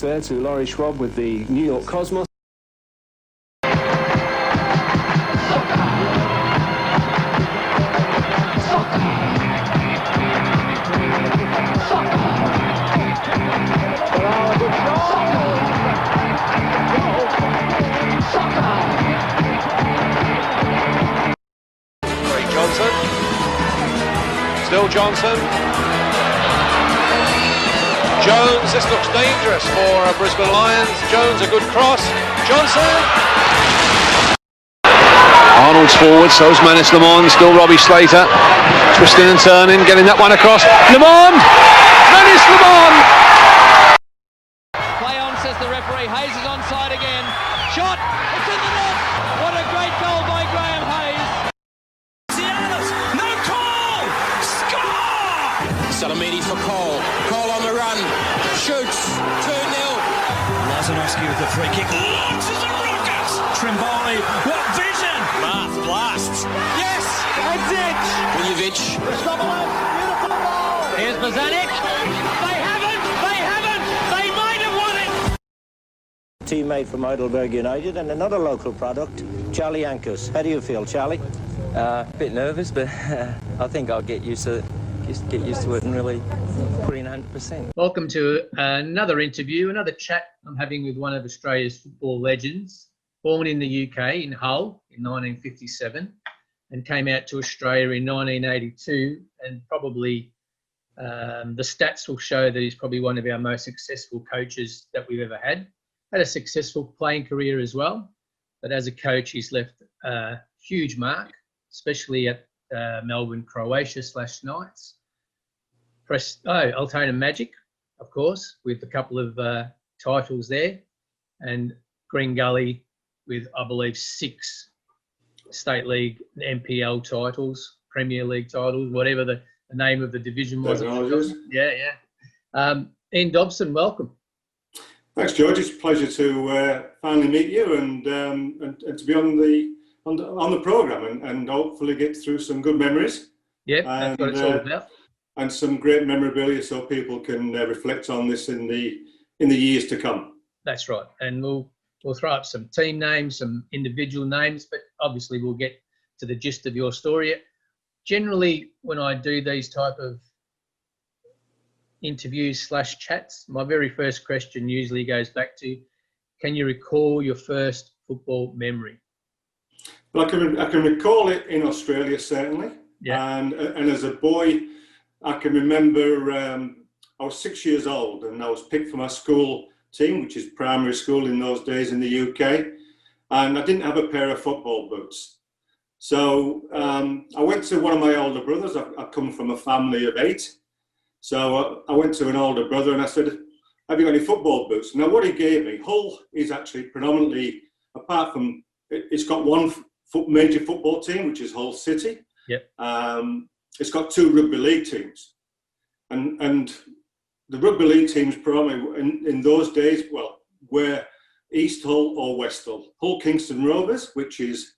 There to Laurie Schwab with the New York Cosmos. Johnson. Still Johnson. Jones, this looks dangerous for Brisbane Lions. Jones, a good cross. Johnson. Arnold's forward, so's Manus Lamond, still Robbie Slater. Twisting and turning, getting that one across. Lamond! Manus Lamond! Play on, says the referee. Hayes is onside again. Shot! It's in the net! What a great goal by Graham Hayes! No call! Score! Salamini for Cole. Cole on the run. Shoots. 2-0. Lazanovsky with the free kick. Launches a rocket! Trimboli. What vision! Blasts. Yes! That's it! Vujovic. Beautiful goal! Here's Bozanic. They haven't! They might have won it! Teammate from Heidelberg United and another local product, Charlie Ankus. How do you feel, Charlie? A bit nervous, but I think I'll get used to it. Just get used to it and really put in 100%. Welcome to another interview, another chat I'm having with one of Australia's football legends, born in the UK in Hull in 1957 and came out to Australia in 1982, and probably the stats will show that he's probably one of our most successful coaches that we've ever had. Had a successful playing career as well, but as a coach he's left a huge mark, especially at Melbourne Croatia / Knights. Altona Magic, of course, with a couple of titles there, and Green Gully with, I believe, 6 State League, NPL titles, Premier League titles, whatever the name of the division was. Ian Dobson, welcome. Thanks, George. It's a pleasure to finally meet you and to be on the programme and hopefully get through some good memories. Yeah, that's what it's all about. And some great memorabilia so people can reflect on this in the years to come. That's right. And we'll throw up some team names, some individual names, but obviously we'll get to the gist of your story. Generally, when I do these type of interviews / chats, my very first question usually goes back to, can you recall your first football memory? Well, I can recall it in Australia, certainly. Yeah. And as a boy, I can remember I was 6 years old and I was picked for my school team, which is primary school in those days in the UK. And I didn't have a pair of football boots. So I went to one of my older brothers. I come from a family of 8. So I went to an older brother and I said, have you got any football boots? Now, what he gave me, Hull is actually predominantly, apart from, it's got one major football team, which is Hull City. Yep. It's got 2 rugby league teams. And the rugby league teams predominantly in those days, were East Hull or West Hull. Hull Kingston Rovers, which is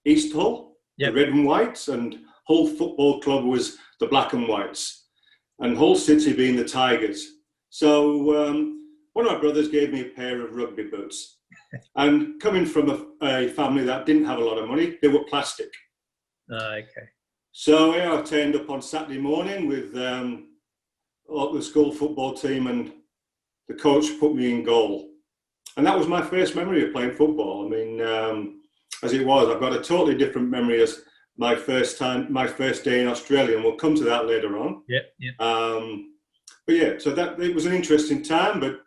East Hull, yep. The red and whites, and Hull Football Club was the black and whites. And Hull City being the Tigers. So one of my brothers gave me a pair of rugby boots. And coming from a family that didn't have a lot of money, they were plastic. Okay. So I turned up on Saturday morning with the school football team, and the coach put me in goal. And that was my first memory of playing football. I mean, as it was, I've got a totally different memory as my first day in Australia, and we'll come to that later on. Yeah. But yeah, so it was an interesting time, but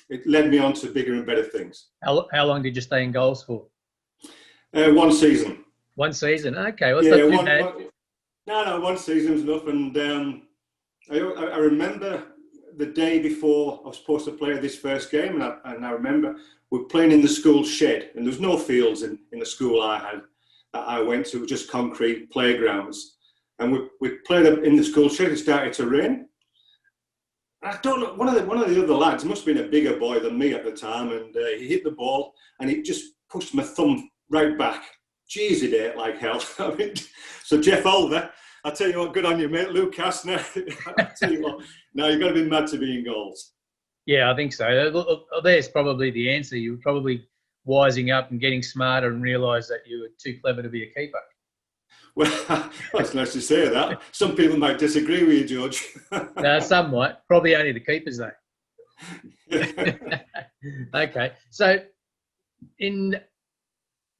it led me on to bigger and better things. How long did you stay in goals for? 1 season. 1 season. Okay. Well, Yeah, not 1 season's enough. And I remember the day before I was supposed to play this first game, and I remember we were playing in the school shed, and there was no fields in the school I went to, just concrete playgrounds. And we played up in the school shed. It started to rain. I don't know, one of the other lads must have been a bigger boy than me at the time, and he hit the ball and he just pushed my thumb right back. Jeez, it hurt like hell. I mean, so Jeff Olver, I tell you what, good on you, mate. Luke Kastner, I tell you what, now you've got to be mad to be in goals. Yeah, I think so. There's probably the answer. You were probably wising up and getting smarter and realised that you were too clever to be a keeper. Well, that's nice to say that. Some people might disagree with you, George. Somewhat. Probably only the keepers, though. Okay. So in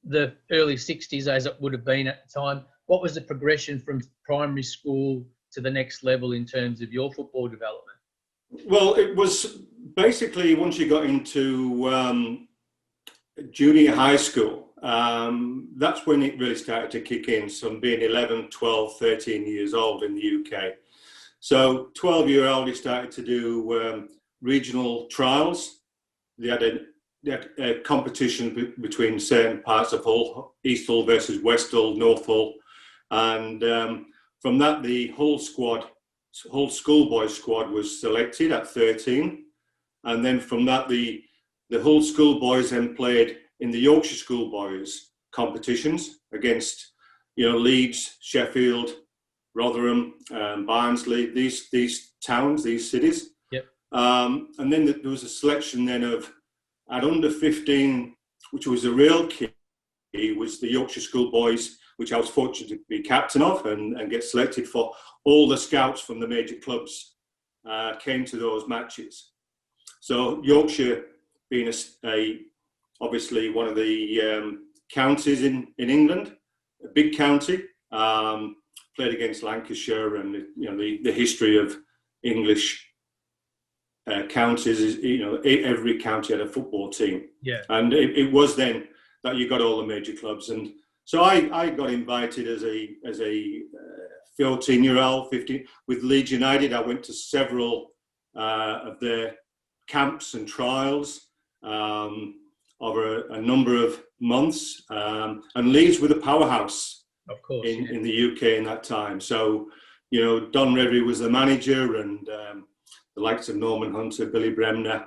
the early 60s, as it would have been at the time, what was the progression from primary school to the next level in terms of your football development? Well, it was basically once you got into junior high school, that's when it really started to kick in, some being 11, 12, 13 years old in the UK. So 12-year-old, you started to do regional trials. They had a competition between certain parts of Hull, East Hull versus West Hull, North Hull. And from that, the Hull schoolboys squad was selected at 13. And then from that, the Hull schoolboys then played in the Yorkshire schoolboys competitions against, Leeds, Sheffield, Rotherham, Barnsley, these towns, these cities. Yep. And then there was a selection then of, at under 15, which was a real key, was the Yorkshire schoolboys, which I was fortunate to be captain of and get selected for. All the scouts from the major clubs came to those matches. So Yorkshire being obviously one of the counties in England, a big county, played against Lancashire, and the history of English counties is, every county had a football team. Yeah. And it was then that you got all the major clubs. And so I got invited as a 14-year-old, 15, with Leeds United. I went to several of their camps and trials over a number of months. And Leeds were the powerhouse, of course, in the UK in that time. So, Don Revie was the manager, and the likes of Norman Hunter, Billy Bremner,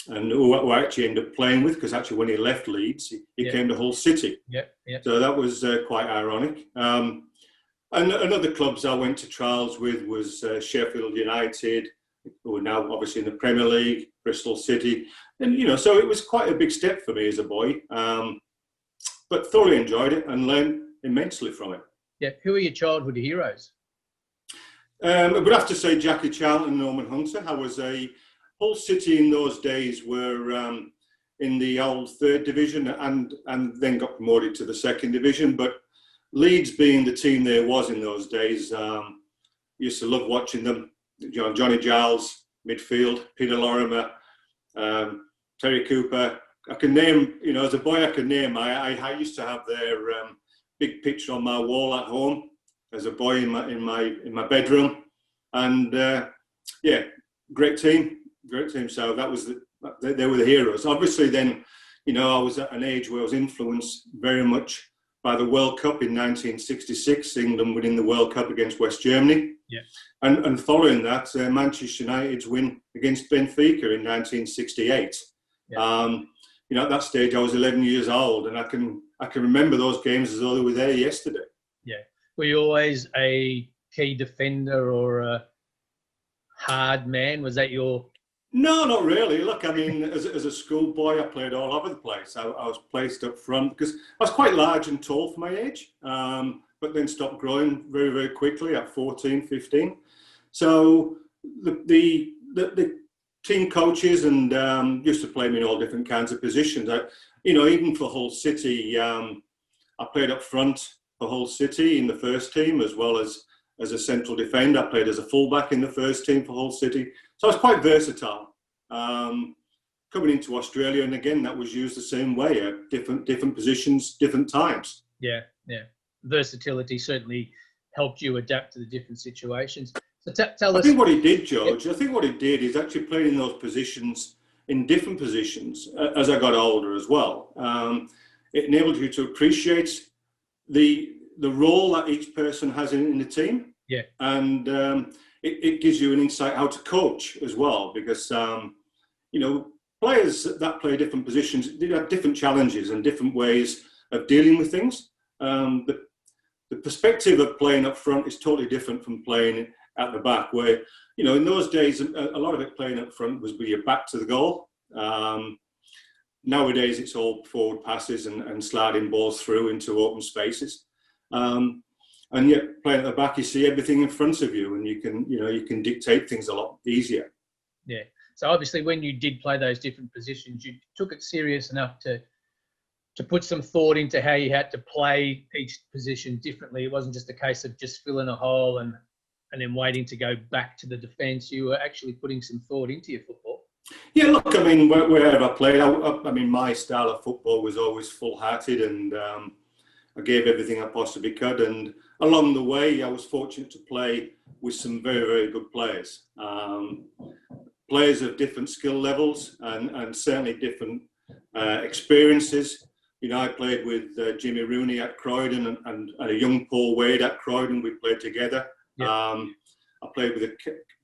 and who I actually ended up playing with, because actually when he left Leeds, he came to Hull City. Yep. So that was quite ironic. And other clubs I went to trials with was Sheffield United, who are now obviously in the Premier League, Bristol City. And, so it was quite a big step for me as a boy, but thoroughly enjoyed it and learned immensely from it. Yeah. Who are your childhood heroes? I would have to say Jackie Charlton and Norman Hunter. I was Hull City in those days were in the old third division and then got promoted to the second division. But Leeds being the team there was in those days, used to love watching them. Johnny Giles, midfield, Peter Lorimer, Terry Cooper. I can name, as a boy I could name. I used to have their big picture on my wall at home as a boy in my bedroom. And great team. So that was they were the heroes. Obviously then, I was at an age where I was influenced very much by the World Cup in 1966, England winning the World Cup against West Germany. Yeah. And following that, Manchester United's win against Benfica in 1968. Yeah. At that stage I was 11 years old, and I can remember those games as though they were there yesterday. Yeah. Were you always a key defender or a hard man? Was that your... No, not really. Look, I mean, as a schoolboy, I played all over the place. I was placed up front because I was quite large and tall for my age, but then stopped growing very, very quickly at 14, 15. So the team coaches and used to play me in all different kinds of positions. Even for Hull City, I played up front for Hull City in the first team, as well as a central defender. I played as a fullback in the first team for Hull City. So I was quite versatile. Coming into Australia, and again, that was used the same way, at different positions, different times. Yeah. Versatility certainly helped you adapt to the different situations. So tell us... I think what he did, George, is actually playing in those positions, in different positions, as I got older as well. It enabled you to appreciate the role that each person has in the team. Yeah. And it gives you an insight how to coach as well, because, players that play different positions, they have different challenges and different ways of dealing with things. The perspective of playing up front is totally different from playing at the back, where, you know, in those days, a lot of it playing up front was with your back to the goal. Nowadays, it's all forward passes and sliding balls through into open spaces. And yet, playing at the back, you see everything in front of you, and you can dictate things a lot easier. Yeah. So obviously, when you did play those different positions, you took it serious enough to put some thought into how you had to play each position differently. It wasn't just a case of just filling a hole and then waiting to go back to the defence. You were actually putting some thought into your football. Yeah, look, I mean, wherever I played, I mean, my style of football was always full-hearted, and I gave everything I possibly could. And along the way, I was fortunate to play with some very, very good players. Players of different skill levels and certainly different experiences. You know, I played with Jimmy Rooney at Croydon and a young Paul Wade at Croydon. We played together. Yep. I played with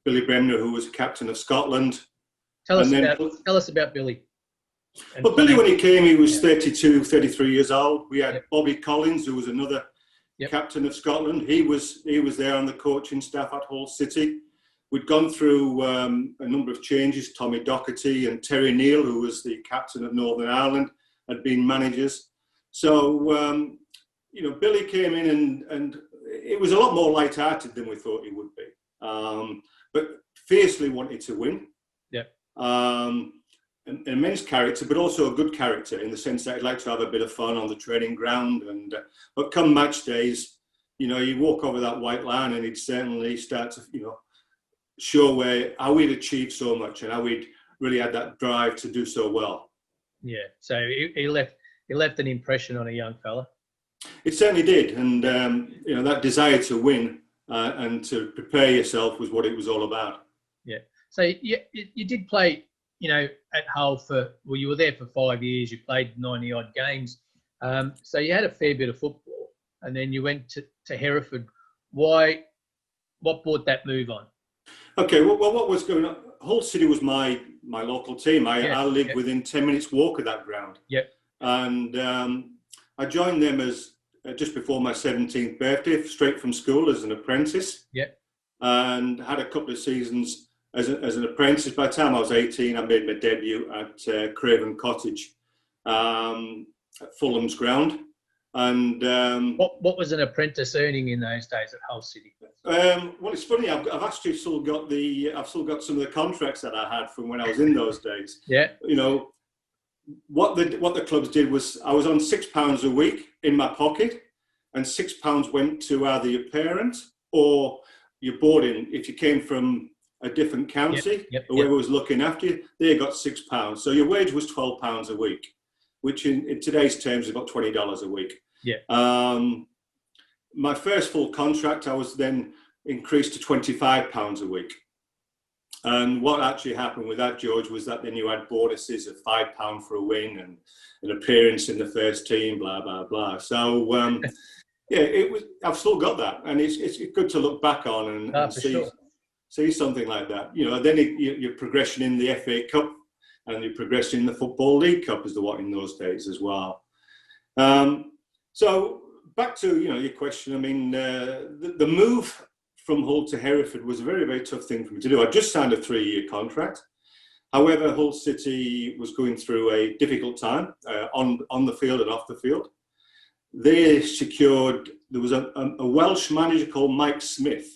Billy Bremner, who was captain of Scotland. Tell us about Billy. Well, Billy, when he came, he was 32, 33 years old. We had Bobby Collins, who was another captain of Scotland. He was there on the coaching staff at Hull City. We'd gone through a number of changes. Tommy Docherty and Terry Neal, who was the captain of Northern Ireland, had been managers. So, you know, Billy came in and it was a lot more light-hearted than we thought he would be. But fiercely wanted to win. Yeah. An immense character, but also a good character in the sense that he'd like to have a bit of fun on the training ground. But come match days, you know, you walk over that white line and he'd certainly start to, you know, show how we'd achieved so much and how we'd really had that drive to do so well. Yeah, so he left an impression on a young fella. It certainly did, and you know, that desire to win and to prepare yourself was what it was all about. Yeah. So you did play, you know, at Hull you were there for 5 years. You played 90 odd games, so you had a fair bit of football, and then you went to Hereford. What brought that move on? Okay, well, what was going on? Hull City was my local team. I lived within 10 minutes walk of that ground. Yep. And I joined them as just before my 17th birthday, straight from school as an apprentice. Yep. And had a couple of seasons as an apprentice. By the time I was 18, I made my debut at Craven Cottage, at Fulham's ground. And what was an apprentice earning in those days at Hull City? Well, it's funny. I've actually still got some of the contracts that I had from when I was in those days. Yeah. You know, what the clubs did was I was on £6 a week in my pocket, and £6 went to either your parents or your boarding. If you came from a different county, whoever was looking after you, they got £6. So your wage was £12 a week, which in today's terms is about $20 a week. Yeah. My first full contract, I was then increased to £25 a week. And what actually happened with that, George, was that then you had bonuses of £5 for a win and an appearance in the first team, blah, blah, blah. So, yeah, I've still got that. And it's good to look back on and see something like that. You know, then your progression in the FA Cup and your progression in the Football League Cup is the what in those days as well. So back to, you know, your question. I mean, the move from Hull to Hereford was a very, very tough thing for me to do. I just signed a 3-year contract. However, Hull City was going through a difficult time on the field and off the field. They secured, there was a Welsh manager called Mike Smith.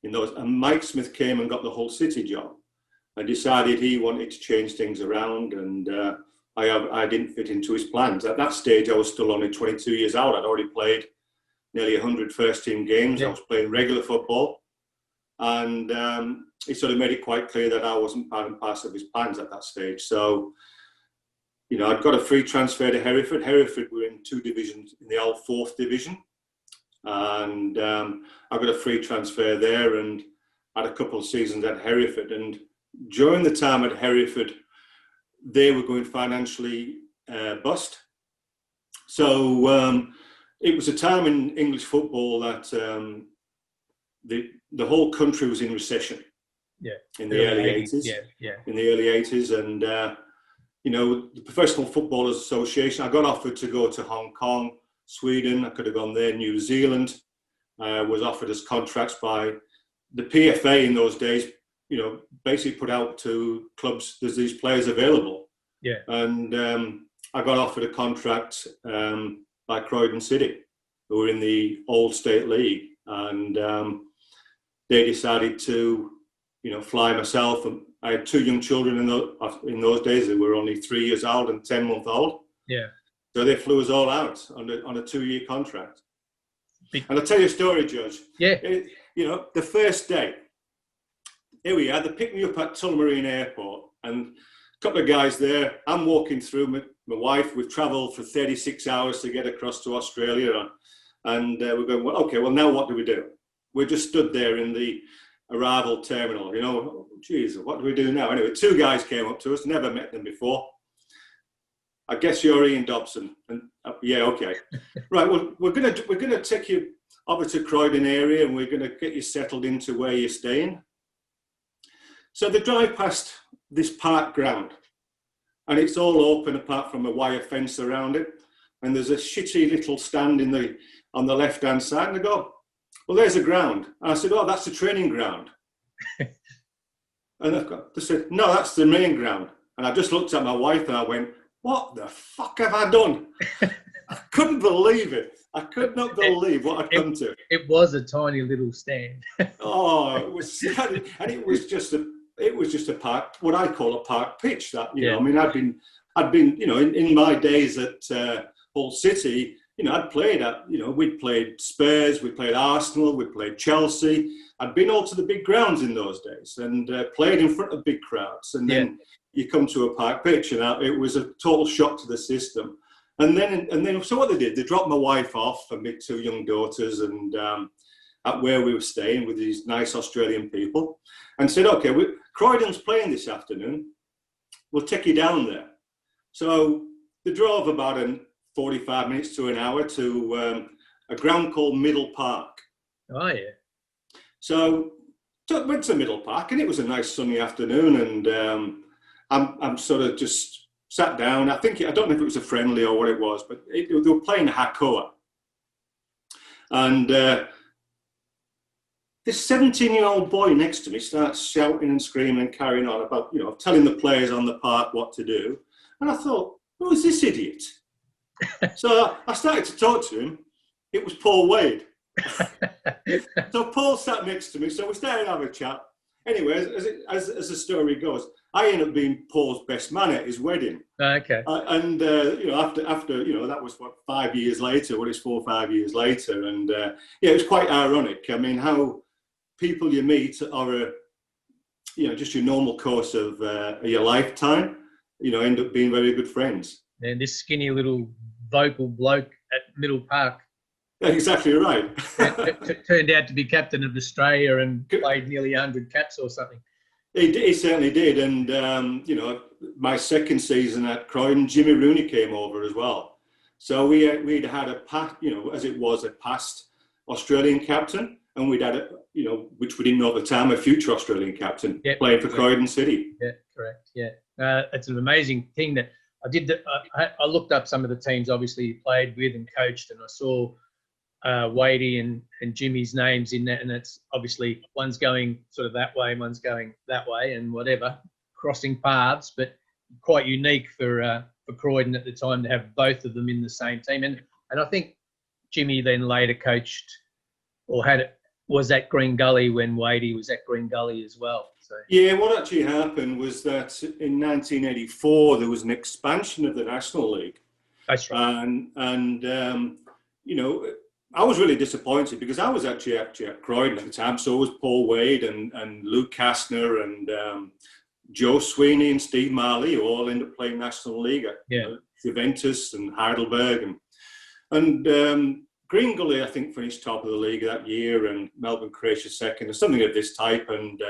And Mike Smith came and got the Hull City job and decided he wanted to change things around, and I didn't fit into his plans. At that stage, I was still only 22 years old. I'd already played nearly 100 first-team games. Yeah. I was playing regular football. And he sort of made it quite clear that I wasn't part and parcel of his plans at that stage. So, you know, I'd got a free transfer to Hereford. Hereford were in 2 divisions, in the old 4th division. And I got a free transfer there and had a couple of seasons at Hereford. And during the time at Hereford, they were going financially bust. So it was a time in English football that the whole country was in recession. Yeah. In the early 80s. Yeah. In the early 80s. And, you know, the Professional Footballers Association, I got offered to go to Hong Kong, Sweden. I could have gone there. New Zealand was offered us contracts by the PFA in those days, basically put out to clubs, there's these players available. Yeah. And I got offered a contract by Croydon City, who were in the Old State League, and they decided to, fly myself. And I had 2 young children in those days. They were only 3 years old and 10 months old. Yeah. So they flew us all out on a 2-year contract. And I'll tell you a story, Judge. Yeah. The first day, here we are. They picked me up at Tullamarine Airport, and a couple of guys there. I'm walking through. My wife. We've travelled for 36 hours to get across to Australia, and we're going, well, okay. Well, now what do we do? We're just stood there in the arrival terminal. Geez, what do we do now? Anyway, 2 guys came up to us. Never met them before. I guess you're Ian Dobson. And yeah, okay. Right. Well, we're gonna take you over to Croydon area, and we're gonna get you settled into where you're staying. So they drive past this park ground, and it's all open apart from a wire fence around it. And there's a shitty little stand on the left-hand side. And they go, well, there's a ground. And I said, oh, that's the training ground. And they said, no, that's the main ground. And I just looked at my wife and I went, what the fuck have I done? I couldn't believe it. I could not believe what I'd come to. It was a tiny little stand. Oh, it was, and it was just a park, what I call a park pitch. That I mean, I'd been, in my days at Hull City, I'd played at, we'd played Spurs, we played Arsenal, we played Chelsea. I'd been all to the big grounds in those days and played in front of big crowds. And then you come to a park pitch, and it was a total shock to the system. And then, so what they did, they dropped my wife off and my 2 young daughters, and at where we were staying with these nice Australian people, and said, okay, Croydon's playing this afternoon. We'll take you down there. So they drove about 45 minutes to an hour to a ground called Middle Park. Oh, yeah. So went to Middle Park, and it was a nice sunny afternoon, and I'm sort of just sat down. I don't know if it was a friendly or what it was, but they were playing Hakoah. And this 17-year-old boy next to me starts shouting and screaming and carrying on about, telling the players on the park what to do. And I thought, who is this idiot? So I started to talk to him. It was Paul Wade. So Paul sat next to me. So we started having a chat. Anyway, as the story goes, I ended up being Paul's best man at his wedding. Okay. And after that was 5 years later. What is 4 or 5 years later? And it was quite ironic. I mean, how people you meet are just your normal course of your lifetime. End up being very good friends. And this skinny little vocal bloke at Middle Park. Exactly right. Turned out to be captain of Australia and played nearly 100 caps or something. He certainly did. And, my second season at Croydon, Jimmy Rooney came over as well. So we'd had a past Australian captain, and we'd had which we didn't know at the time, a future Australian captain playing for Croydon City. Yeah, correct. Yeah. It's an amazing thing that I did. I looked up some of the teams, obviously, he played with and coached, and I saw Wadey and Jimmy's names in that, and it's obviously one's going sort of that way, one's going that way, and whatever, crossing paths, but quite unique for Croydon at the time to have both of them in the same team. And I think Jimmy then later coached or was at Green Gully when Wadey was at Green Gully as well. So yeah, what actually happened was that in 1984 there was an expansion of the National League. That's right. And I was really disappointed because I was actually at Croydon at the time. So was Paul Wade and Luke Kastner and Joe Sweeney and Steve Marley, who all ended up playing National League at Juventus and Heidelberg. And Green Gully, I think, finished top of the league that year, and Melbourne Croatia second, or something of this type, and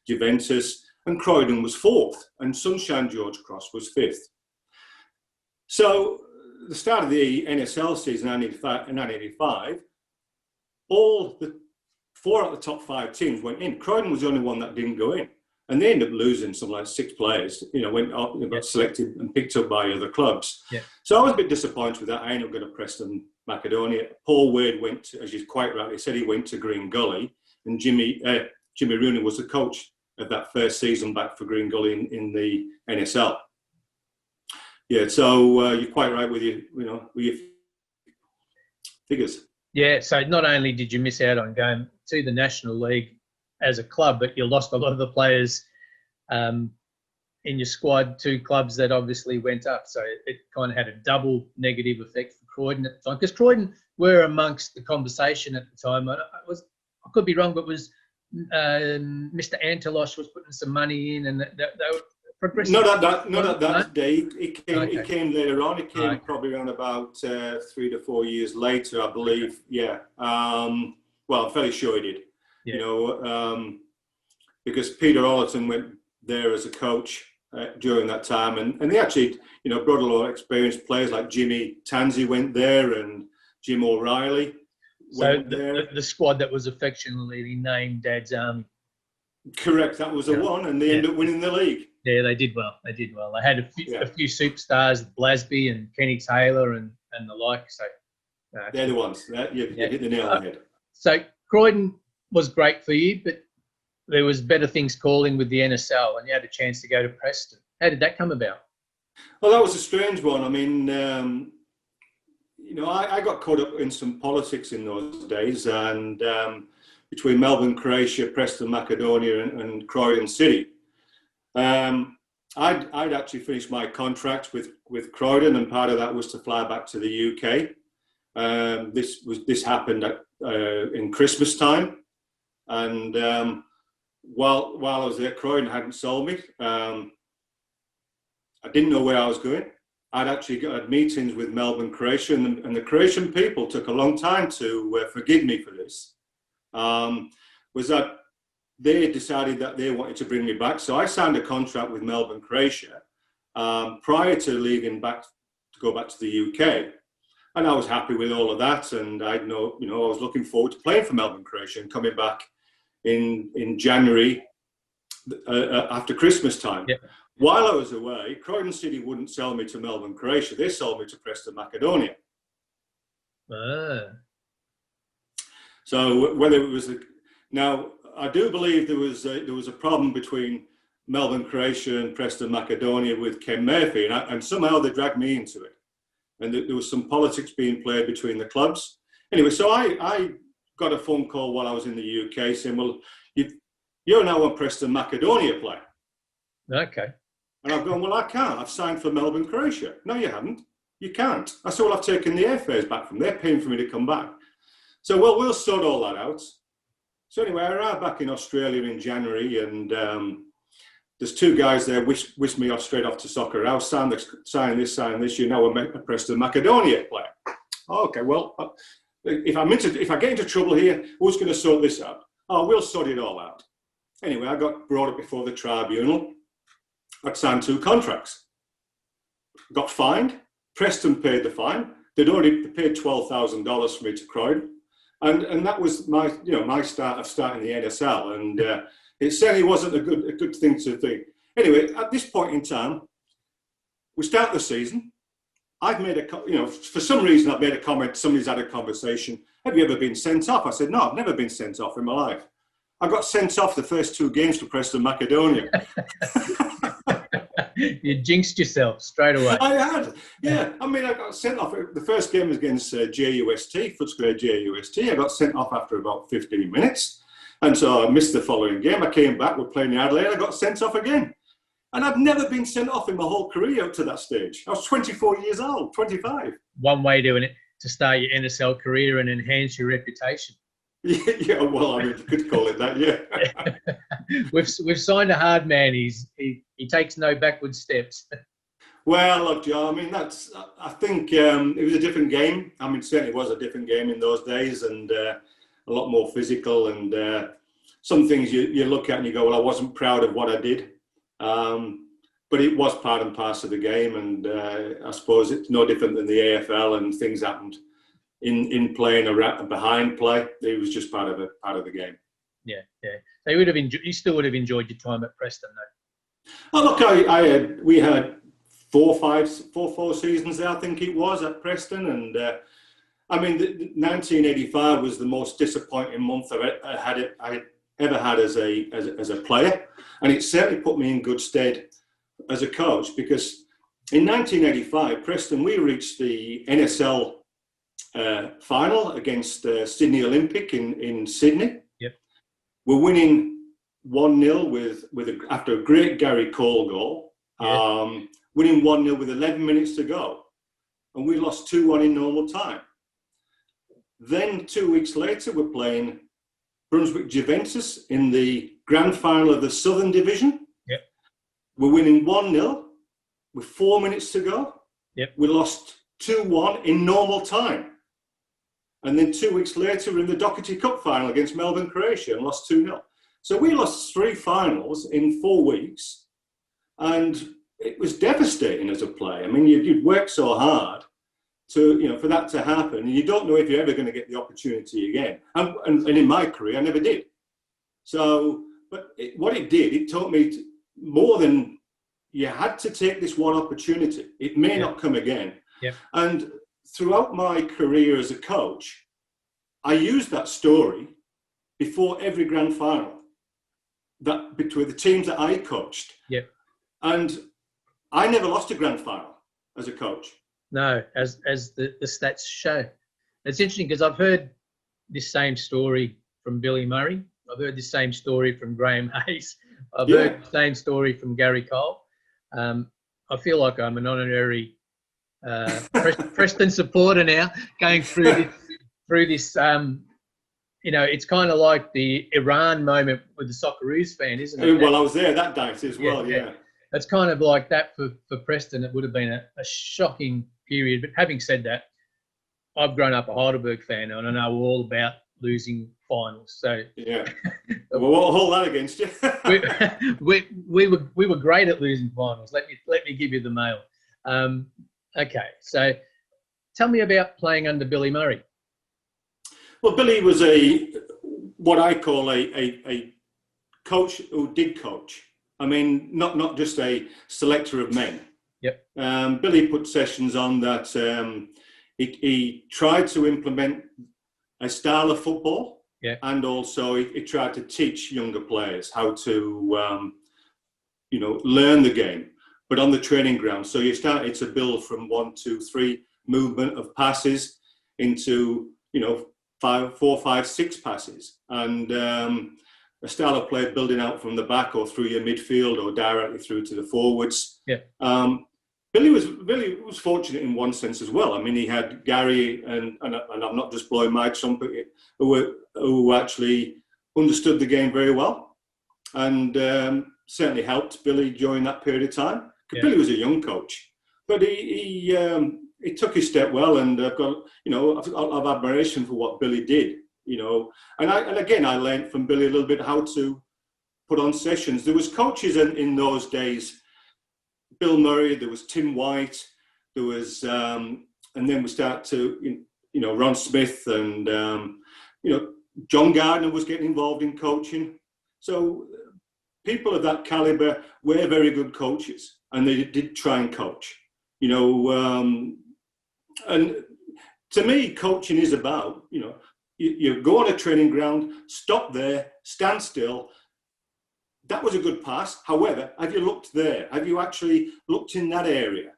Juventus. And Croydon was fourth, and Sunshine George Cross was fifth. So the start of the NSL season in 1985, all the 4 out of the top 5 teams went in. Croydon was the only one that didn't go in. And they ended up losing something like 6 players, went up and got selected and picked up by other clubs. Yeah. So I was a bit disappointed with that. I ended up going to Preston Makedonia. Paul Wade went to, as you quite rightly said, he went to Green Gully. And Jimmy Jimmy Rooney was the coach of that first season back for Green Gully in the NSL. Yeah, so you're quite right with your figures. Yeah, so not only did you miss out on going to the National League as a club, but you lost a lot of the players in your squad to clubs that obviously went up. So it kind of had a double negative effect for Croydon at the time, because Croydon were amongst the conversation at the time. I could be wrong, but was Mr. Antelos was putting some money in, and they were progressing. Not at that day. It came later on. It came probably around about 3 to 4 years later, I believe. Yeah. Well, I'm fairly sure he did. Yeah. You know, because Peter Ollerton went there as a coach during that time, and they actually, you know, brought a lot of experienced players like Jimmy Tansey went there, and Jim O'Reilly. So the squad that was affectionately named Dad's Army. Correct, that was the one, and they ended up winning the league. Yeah, they did well. They had a few superstars, Blasby and Kenny Taylor and the like. So they're the ones. You hit the nail on the head. So Croydon was great for you, but there was better things calling with the NSL, and you had a chance to go to Preston. How did that come about? Well, that was a strange one. I mean, you know, I got caught up in some politics in those days, and between Melbourne, Croatia, Preston, Makedonia, and Croydon City. I'd actually finished my contract with Croydon, and part of that was to fly back to the UK. This happened in Christmas time, and while I was there, Croydon hadn't sold me. I didn't know where I was going. I'd actually got meetings with Melbourne, Croatia, and the Croatian people took a long time to forgive me for this. Was that they decided that they wanted to bring me back. So I signed a contract with Melbourne, Croatia, prior to leaving back to go back to the UK. And I was happy with all of that. And I was looking forward to playing for Melbourne, Croatia and coming back in January after Christmas time. Yeah. While I was away, Croydon City wouldn't sell me to Melbourne, Croatia. They sold me to Preston Makedonia. So whether it was now, I do believe there was a problem between Melbourne, Croatia, and Preston Makedonia with Ken Murphy, and somehow they dragged me into it, and there was some politics being played between the clubs. Anyway, so I got a phone call while I was in the UK saying, "Well, you're now a Preston Makedonia player." Okay. And I've gone, "Well, I can't. I've signed for Melbourne, Croatia." "No, you haven't. You can't." I said, "Well, I've taken the airfares back from there, paying for me to come back." So, well, we'll sort all that out. So anyway, I arrived back in Australia in January, and there's two guys there whisked me off straight off to Soccer House, sign this, you know, a Preston Makedonia player. Okay, well, if I get into trouble here, who's going to sort this out? Oh, we'll sort it all out. Anyway, I got brought up before the tribunal. I'd signed 2 contracts. Got fined. Preston paid the fine. They'd already paid $12,000 for me to Croydon. And that was my start of starting the NSL, and it certainly wasn't a good thing to think. Anyway, at this point in time, we start the season. I've made for some reason I've made a comment. Somebody's had a conversation. "Have you ever been sent off?" I said, "No, I've never been sent off in my life." I got sent off the first 2 games for Preston Makedonia. You jinxed yourself straight away. I had, yeah. I mean, I got sent off. The first game was against JUST, Footscray JUST. I got sent off after about 15 minutes. And so I missed the following game. I came back, we're playing in Adelaide, I got sent off again. And I've never been sent off in my whole career up to that stage. I was 24 years old, 25. One way doing it to start your NSL career and enhance your reputation. Yeah, well, I mean, you could call it that, yeah. We've signed a hard man. He takes no backward steps. Well, look, Joe, I mean, I think it was a different game. I mean, it certainly was a different game in those days, and a lot more physical, and some things you look at and you go, well, I wasn't proud of what I did. But it was part and parcel of the game, and I suppose it's no different than the AFL, and things happened in playing or behind play. It was just part of the game. Yeah. So you still would have enjoyed your time at Preston, though. Oh, look, we had 4 seasons there, I think it was, at Preston, and I mean, 1985 was the most disappointing month I ever had as a player, and it certainly put me in good stead as a coach, because in 1985, Preston, we reached the NSL final against Sydney Olympic in Sydney. Yep. We're winning 1-0 after a great Gary Cole goal. Yeah. Winning 1-0 with 11 minutes to go, and we lost 2-1 in normal time. Then 2 weeks later, we're playing Brunswick Juventus in the grand final of the Southern Division. Yep. We're winning 1-0 with 4 minutes to go. Yep. We lost 2-1 in normal time. And then 2 weeks later, we're in the Doherty Cup final against Melbourne, Croatia, and lost 2-0. So we lost 3 finals in 4 weeks, and it was devastating as a player. I mean, you'd worked so hard for that to happen, and you don't know if you're ever going to get the opportunity again. And in my career, I never did. So, but what it did, it taught me more than you had to take this one opportunity. It may not come again. Yeah. And throughout my career as a coach, I used that story before every grand final that between the teams that I coached. Yeah. And I never lost a grand final as a coach. No, as the stats show. It's interesting because I've heard this same story from Billy Murray. I've heard the same story from Graham Hayes. I've heard the same story from Gary Cole. I feel like I'm an honorary Preston supporter now, going through this. It's kind of like the Iran moment with the Socceroos fan, isn't it? Well, I was there that night as well. Yeah. It's kind of like that for Preston. It would have been a shocking period. But having said that, I've grown up a Heidelberg fan, and I know all about losing finals. So yeah, well, we'll hold that against you. we were great at losing finals. Let me give you the mail. Okay, so tell me about playing under Billy Murray. Well, Billy was what I call a coach who did coach. I mean, not just a selector of men. Yep. Billy put sessions on that he tried to implement a style of football. Yeah. And also he tried to teach younger players how to, learn the game, but on the training ground. So you started to build from 1, 2, 3 movement of passes into, 4, 5, 6 passes. And a style of play building out from the back or through your midfield or directly through to the forwards. Yeah. Billy was fortunate in one sense as well. I mean, he had Gary and I'm not just blowing my trumpet, who actually understood the game very well, and certainly helped Billy during that period of time. Yeah. Billy was a young coach, but he took his step well, and I've got I've admiration for what Billy did. And again I learned from Billy a little bit how to put on sessions. There was coaches in those days. Bill Murray, there was Tim White, there was, and then we start to, Ron Smith and, John Gardner was getting involved in coaching. So people of that caliber were very good coaches, and they did try and coach, and to me, coaching is about, you go on a training ground, stop there, stand still. That was a good pass. However, have you looked there? Have you actually looked in that area?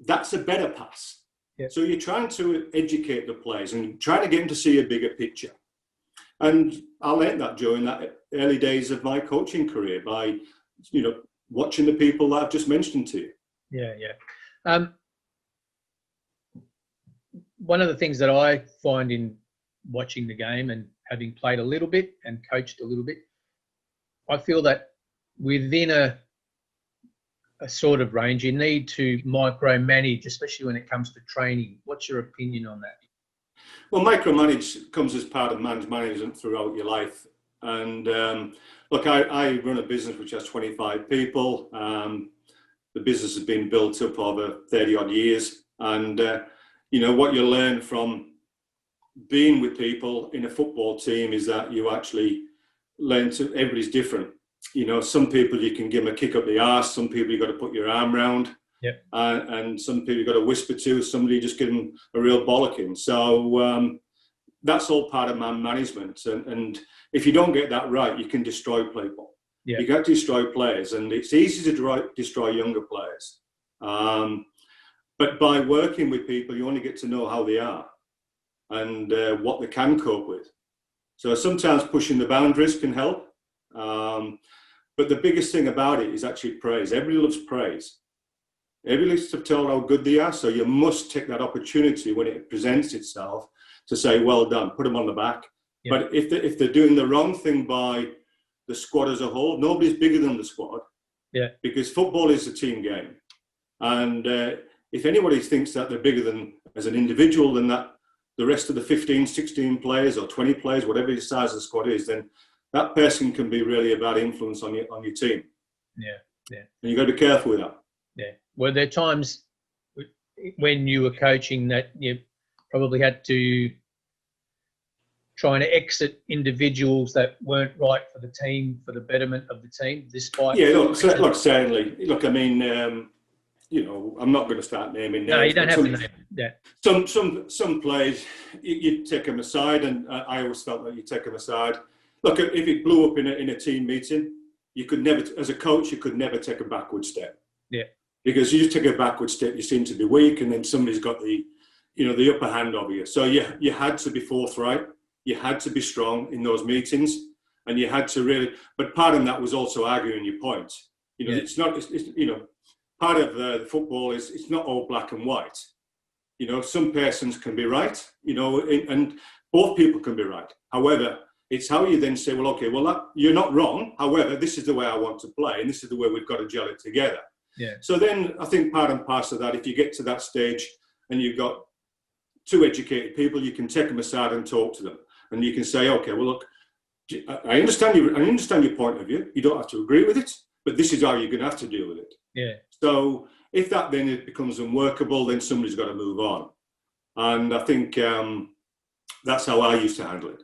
That's a better pass. Yeah. So you're trying to educate the players and trying to get them to see a bigger picture. And I learned that during that early days of my coaching career by, watching the people that I've just mentioned to you. Yeah. One of the things that I find in watching the game and having played a little bit and coached a little bit, I feel that within a sort of range, you need to micromanage, especially when it comes to training. What's your opinion on that? Well, micromanage comes as part of man's management throughout your life. And look, I run a business which has 25 people. The business has been built up over 30 odd years. And, what you learn from being with people in a football team is that you actually learn to, everybody's different. Some people you can give them a kick up the arse, some people you've got to put your arm round. Yep. And some people you've got to whisper to, somebody just give them a real bollocking. So that's all part of man management. And if you don't get that right, you can destroy people. Yeah. You got to destroy players, and it's easy to destroy younger players. But by working with people, you only get to know how they are and what they can cope with. So sometimes pushing the boundaries can help. But the biggest thing about it is actually praise. Everybody loves praise. Everybody likes to tell how good they are. So you must take that opportunity when it presents itself to say, well done, put them on the back. Yeah. But if they're doing the wrong thing by the squad as a whole, nobody's bigger than the squad. Yeah. Because football is a team game. And if anybody thinks that they're bigger than as an individual than that, the rest of the 15, 16 players or 20 players, whatever the size of the squad is, then that person can be really a bad influence on your team. Yeah, yeah. And you've got to be careful with that. Yeah. Were there times when you were coaching that you probably had to try and exit individuals that weren't right for the team, for the betterment of the team, despite... Yeah, look, certainly. Look, I mean, I'm not going to start naming names. No, you don't have to name. Yeah. Some players, you take them aside, and I always felt that you take them aside. Look, if it blew up in a team meeting, you could never, as a coach, you could never take a backward step. Yeah. Because you just take a backward step, you seem to be weak, and then somebody's got the upper hand over you. So you had to be forthright. You had to be strong in those meetings, and you had to really. But part of that was also arguing your point. It's not. Part of the football is it's not all black and white. Some persons can be right. And both people can be right. However, it's how you then say, well, okay, you're not wrong. However, this is the way I want to play, and this is the way we've got to gel it together. Yeah. So then I think part and parcel of that, if you get to that stage and you've got two educated people, you can take them aside and talk to them. And you can say, okay, well, look, I understand your point of view. You don't have to agree with it, but this is how you're going to have to deal with it. Yeah. So if that then it becomes unworkable, then somebody's got to move on. And I think that's how I used to handle it.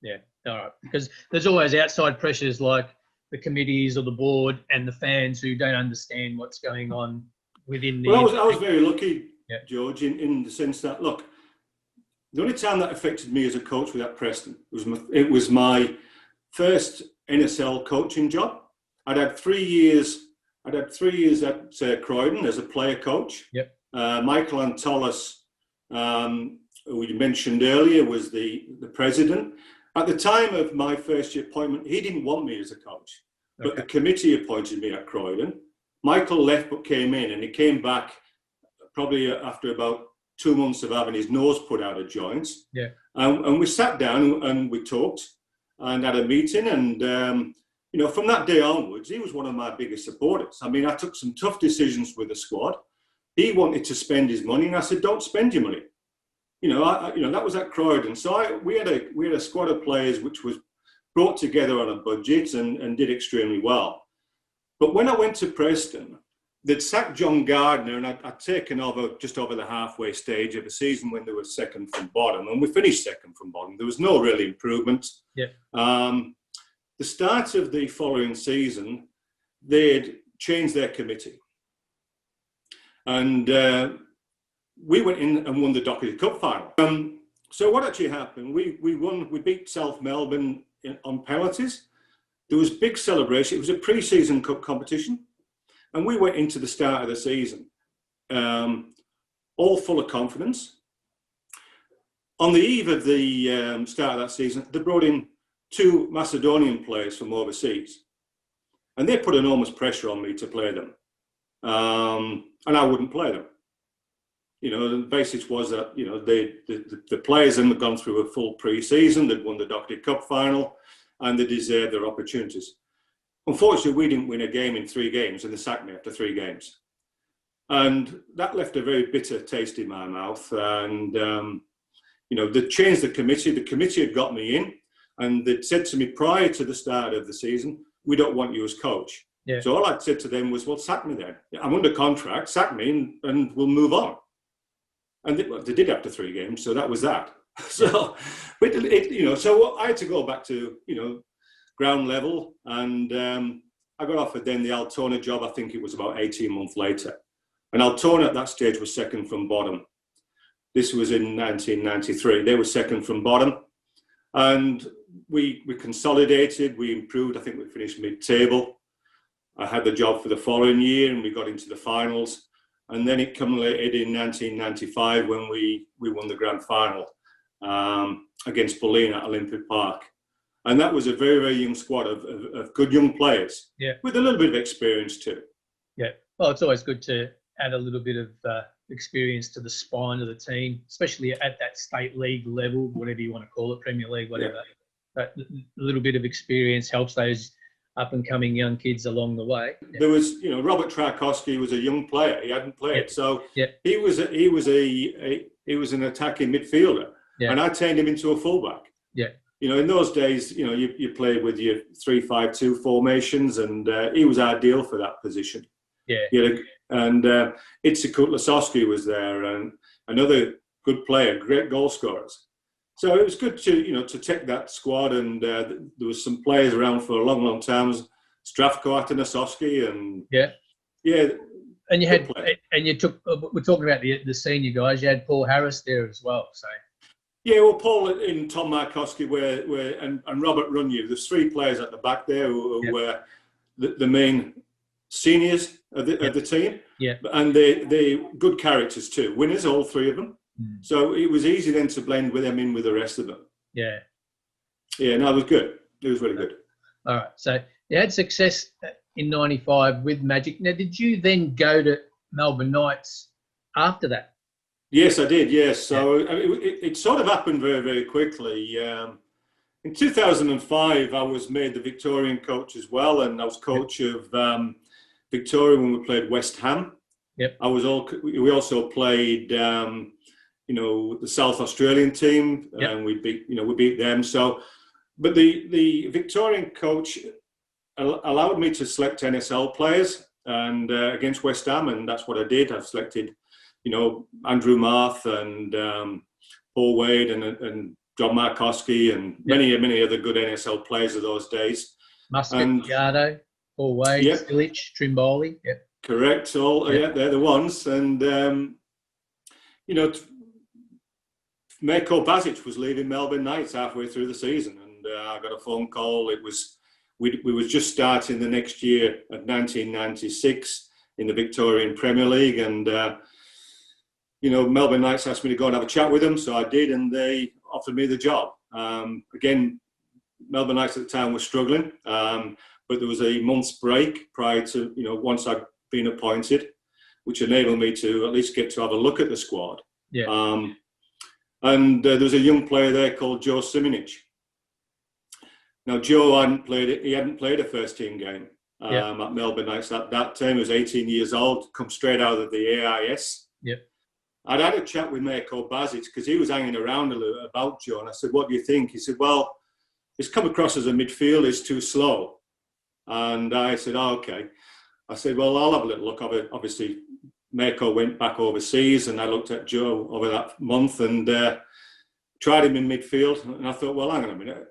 Yeah. All right. Because there's always outside pressures like the committees or the board and the fans who don't understand what's going on within the... Well, I was very lucky, George, in the sense that, look, the only time that affected me as a coach was at Preston. It was my first NSL coaching job. I'd had 3 years at Croydon as a player coach. Yep. Michael Antolis, who you mentioned earlier, was the president. At the time of my first year appointment, he didn't want me as a coach, but the committee appointed me at Croydon. Michael left but came in, and he came back probably after about 2 months of having his nose put out of joint. Yeah. And we sat down and we talked and had a meeting. And, from that day onwards, he was one of my biggest supporters. I mean, I took some tough decisions with the squad. He wanted to spend his money, and I said, don't spend your money. That was at Croydon. So we had a squad of players which was brought together on a budget and did extremely well. But when I went to Preston, they'd sacked John Gardner, and I'd taken over just over the halfway stage of the season when they were second from bottom, and we finished second from bottom. There was no real improvement. Yeah. The start of the following season, they'd changed their committee, and we went in and won the Dockery Cup final. So what actually happened? We won. We beat South Melbourne on penalties. There was big celebration. It was a pre-season cup competition. And we went into the start of the season all full of confidence. On the eve of the start of that season, they brought in 2 Macedonian players from overseas. And they put enormous pressure on me to play them. And I wouldn't play them. The basis was that, the players had gone through a full pre-season. They'd won the Dockery Cup final, and they deserved their opportunities. Unfortunately, we didn't win a game in 3 games, and they sacked me after 3 games. And that left a very bitter taste in my mouth. And, they changed the committee. The committee had got me in, and they'd said to me prior to the start of the season, we don't want you as coach. Yeah. So all I'd said to them was, well, sack me then. I'm under contract, sack me, and we'll move on. And they did after 3 games, so that was that. So, but so I had to go back to, ground level, and I got offered then the Altona job. I think it was about 18 months later, and Altona at that stage was second from bottom. This was in 1993. They were second from bottom. And we consolidated, we improved. I think we finished mid-table. I had the job for the following year and we got into the finals. And then it culminated in 1995 when we won the grand final against Bulleen at Olympic Park. And that was a very, very young squad of good young players with a little bit of experience too. Yeah. Well, it's always good to add a little bit of experience to the spine of the team, especially at that state league level, whatever you want to call it, Premier League, whatever. But a little bit of experience helps those up and coming young kids along the way. There was, Robert Trakowski was a young player. He hadn't played, so he was an attacking midfielder, and I turned him into a fullback. Yeah. In those days, you played with your 3-5-2 formations, and he was ideal for that position. Yeah. And Itzik Kutlasowski was there, and another good player, great goal scorers. So it was good to take that squad, and there was some players around for a long, long time. Stravko Atanasowski and And you had, and you took. We're talking about the senior guys. You had Paul Harris there as well. So. Yeah, well, Paul and Tom Markowski and Robert Runyu. There's three players at the back there who were the main seniors of the team. Yeah, and they good characters too. Winners, all three of them. So it was easy then to blend with them in with the rest of them. Yeah. Yeah, no, it was good. It was really good. All right. So you had success in '95 with Magic. Now, did you then go to Melbourne Knights after that? Yes, I did. Yes. So it sort of happened very, very quickly. In 2005, I was made the Victorian coach as well, and I was coach of Victoria when we played West Ham. Yep. We also played. The South Australian team, and we beat them. So, but the Victorian coach allowed me to select NSL players, and against West Ham, and that's what I did. I selected, Andrew Marth and Paul Wade and John Markowski and many other good NSL players of those days. Muscat, Paul Wade, Stilic, Trimboli. Yep. Correct. They're the ones, and Mako Basic was leaving Melbourne Knights halfway through the season, and I got a phone call. We was just starting the next year of 1996 in the Victorian Premier League, and Melbourne Knights asked me to go and have a chat with them, so I did, and they offered me the job. Again, Melbourne Knights at the time were struggling, but there was a month's break prior to once I'd been appointed, which enabled me to at least get to have a look at the squad. Yeah. And there was a young player there called Joe Siminic. Now, Joe hadn't played a first team game at Melbourne Knights at that time. He was 18 years old, come straight out of the AIS. Yep. I'd had a chat with Mako Basic because he was hanging around a little about Joe, and I said, "What do you think?" He said, "Well, he's come across as a midfielder, he's too slow." And I said, "Oh, okay." I said, "Well, I'll have a little look of it." Obviously, Mako went back overseas, and I looked at Joe over that month and tried him in midfield. And I thought, well, hang on a minute.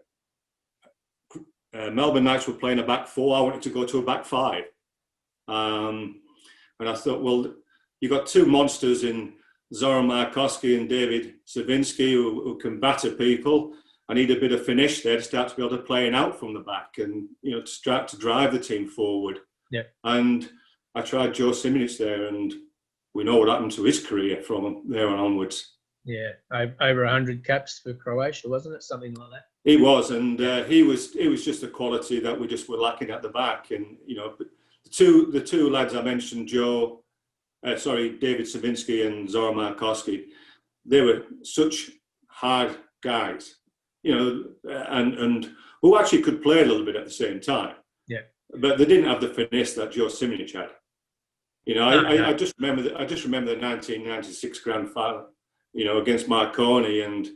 Melbourne Knights were playing a back four. I wanted to go to a back five. And I thought, well, you got two monsters in Zoran Markowski and David Savinsky who can batter people. I need a bit of finish there to start to be able to play out from the back and, to start to drive the team forward. Yeah. And I tried Joe Siminic there, and we know what happened to his career from there on onwards. Yeah, over 100 caps for Croatia, wasn't it? Something like that. He was, and he was just a quality that we just were lacking at the back. And the two lads I mentioned, David Savinsky and Zoran Markowski, they were such hard guys, and who actually could play a little bit at the same time. Yeah, but they didn't have the finesse that Joe Siminic had. I just remember the 1996 grand final, against Marconi, and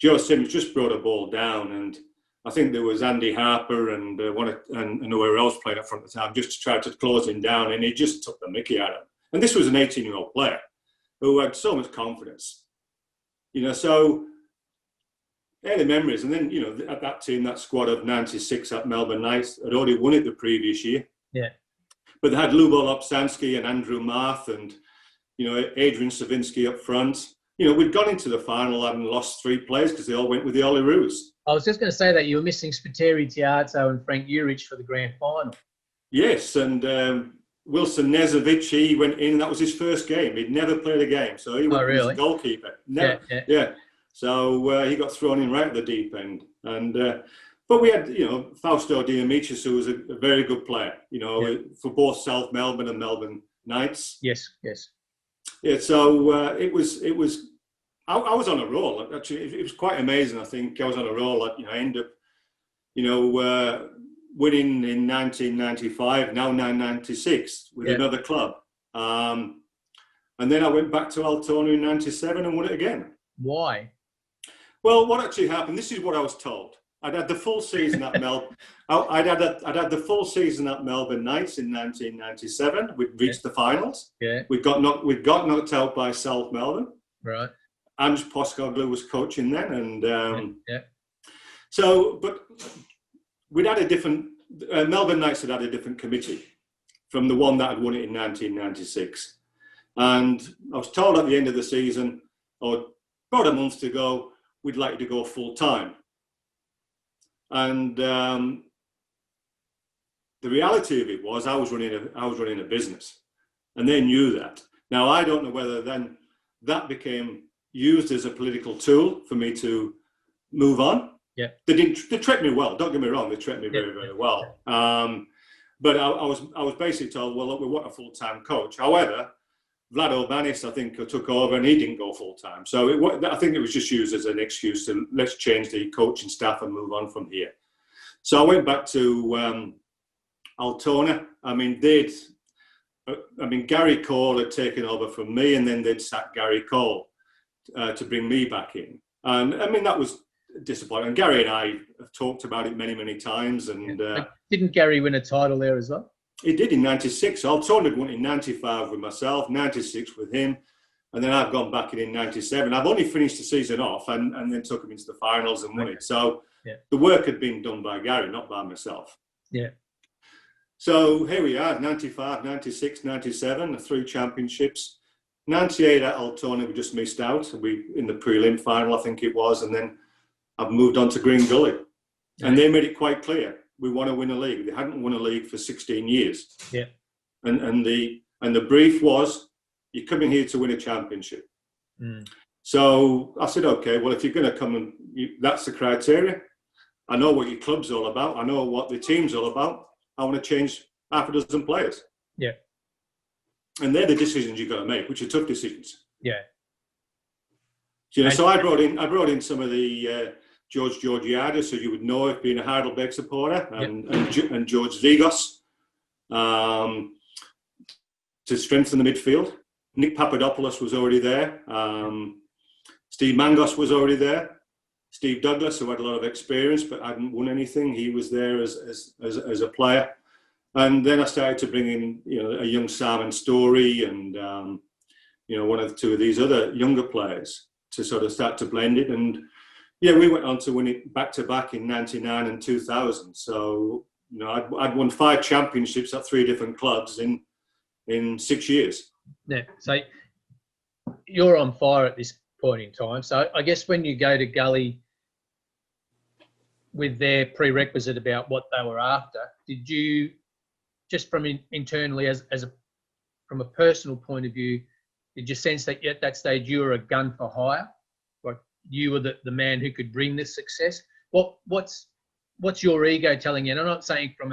Joe Siminic just brought a ball down, and I think there was Andy Harper and whoever else playing up front at the time just to try to close him down, and he just took the mickey out of him. And this was an 18-year-old player who had so much confidence, so early memories. And then at that team, that squad of '96 at Melbourne Knights had already won it the previous year. Yeah. But they had Lubo Lopsansky and Andrew Marth and, Adrian Savinsky up front. we'd gone into the final and lost 3 players because they all went with the Olyroos. I was just going to say that you were missing Spiteri, Tiato and Frank Urich for the grand final. Yes, and Wilson Nezovic, he went in. That was his first game. He'd never played a game, so he was a goalkeeper. Never. Yeah. So he got thrown in right at the deep end. And but we had, Fausto Diamicis, who was a very good player. For both South Melbourne and Melbourne Knights. Yes. Yeah. So it was. I was on a roll. Actually, it was quite amazing. I think I was on a roll. I ended up, winning in 1995, now 1996 with another club. And then I went back to Altona in 97 and won it again. Why? Well, what actually happened, this is what I was told. I'd had the full season at I'd had the full season at Melbourne Knights in 1997. We'd reached the finals. Yeah. We got knocked out by South Melbourne. Right. Ange Postecoglou was coaching then. And so, but we'd had a different, Melbourne Knights had a different committee from the one that had won it in 1996. And I was told at the end of the season, or about a month to go, we'd like you to go full time. And the reality of it was I was running a business, and they knew that. Now, I don't know whether then that became used as a political tool for me to move on. Yeah, they treated me well. Don't get me wrong; they treated me very, very well. But I was basically told, well, look, we want a full-time coach. However, Vlad Obanis, I think, took over and he didn't go full-time. So I think it was just used as an excuse to let's change the coaching staff and move on from here. So I went back to Altona. Gary Cole had taken over from me, and then they'd sacked Gary Cole to bring me back in. And that was disappointing. And Gary and I have talked about it many, many times. And didn't Gary win a title there as well? He did in 96. Altona won in 95 with myself, 96 with him. And then I've gone back in 97. I've only finished the season off and then took him into the finals and won it. So the work had been done by Gary, not by myself. Yeah. So here we are, 95, 96, 97, 3 championships. 98 at Altona, we just missed out. We in the prelim final, I think it was. And then I've moved on to Green Gully. And they made it quite clear. We want to win a league. They hadn't won a league for 16 years. Yeah. And the brief was, you're coming here to win a championship. Mm. So I said, okay, well, if you're going to come and that's the criteria. I know what your club's all about. I know what the team's all about. I want to change half a dozen players. Yeah. And they're the decisions you've got to make, which are tough decisions. Yeah. So I brought in some of the George Georgiadis, who you would know if being a Heidelberg supporter, and George Vigos to strengthen the midfield. Nick Papadopoulos was already there. Steve Mangos was already there. Steve Douglas, who had a lot of experience but hadn't won anything, he was there as a player. And then I started to bring in, a young Simon Story and one or two of these other younger players to sort of start to blend it. And we went on to win it back to back in 99 and 2000. So I'd won 5 championships at 3 different clubs in 6 years. Yeah. So you're on fire at this point in time. So I guess when you go to Gully with their prerequisite about what they were after, did you, just from internally from a personal point of view, did you sense that at that stage you were a gun for hire? Like you were the man who could bring this success? What's your ego telling you? And I'm not saying from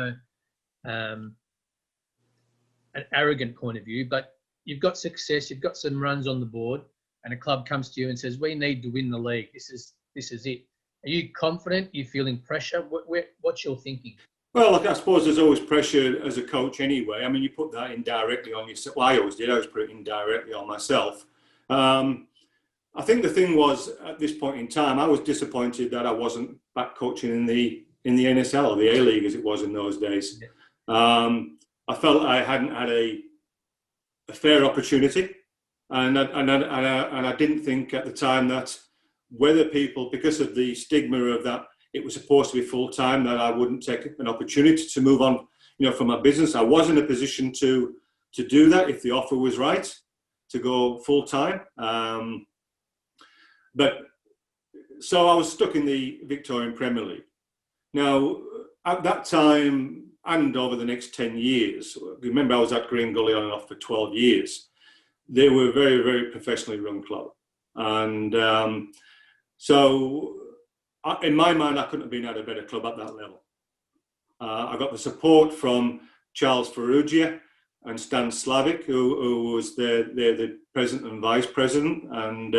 an arrogant point of view, but you've got success, you've got some runs on the board, and a club comes to you and says, we need to win the league. This is it. Are you confident? Are you feeling pressure? What's your thinking? Well, look, I suppose there's always pressure as a coach anyway. I mean, you put that indirectly on yourself. Well, I always did. I always put it indirectly on myself. I think the thing was, at this point in time, I was disappointed that I wasn't back coaching in the NSL, or the A-League as it was in those days. I felt I hadn't had a fair opportunity. And I didn't think at the time that whether people, because of the stigma of that, it was supposed to be full-time, that I wouldn't take an opportunity to move on, from my business. I was in a position to do that if the offer was right, to go full-time. But so I was stuck in the Victorian Premier League. Now, at that time, and over the next 10 years, remember I was at Green Gully on and off for 12 years. They were a very, very professionally run club. And in my mind, I couldn't have been at a better club at that level. I got the support from Charles Ferrugia and Stan Slavic, who was the president and vice president. And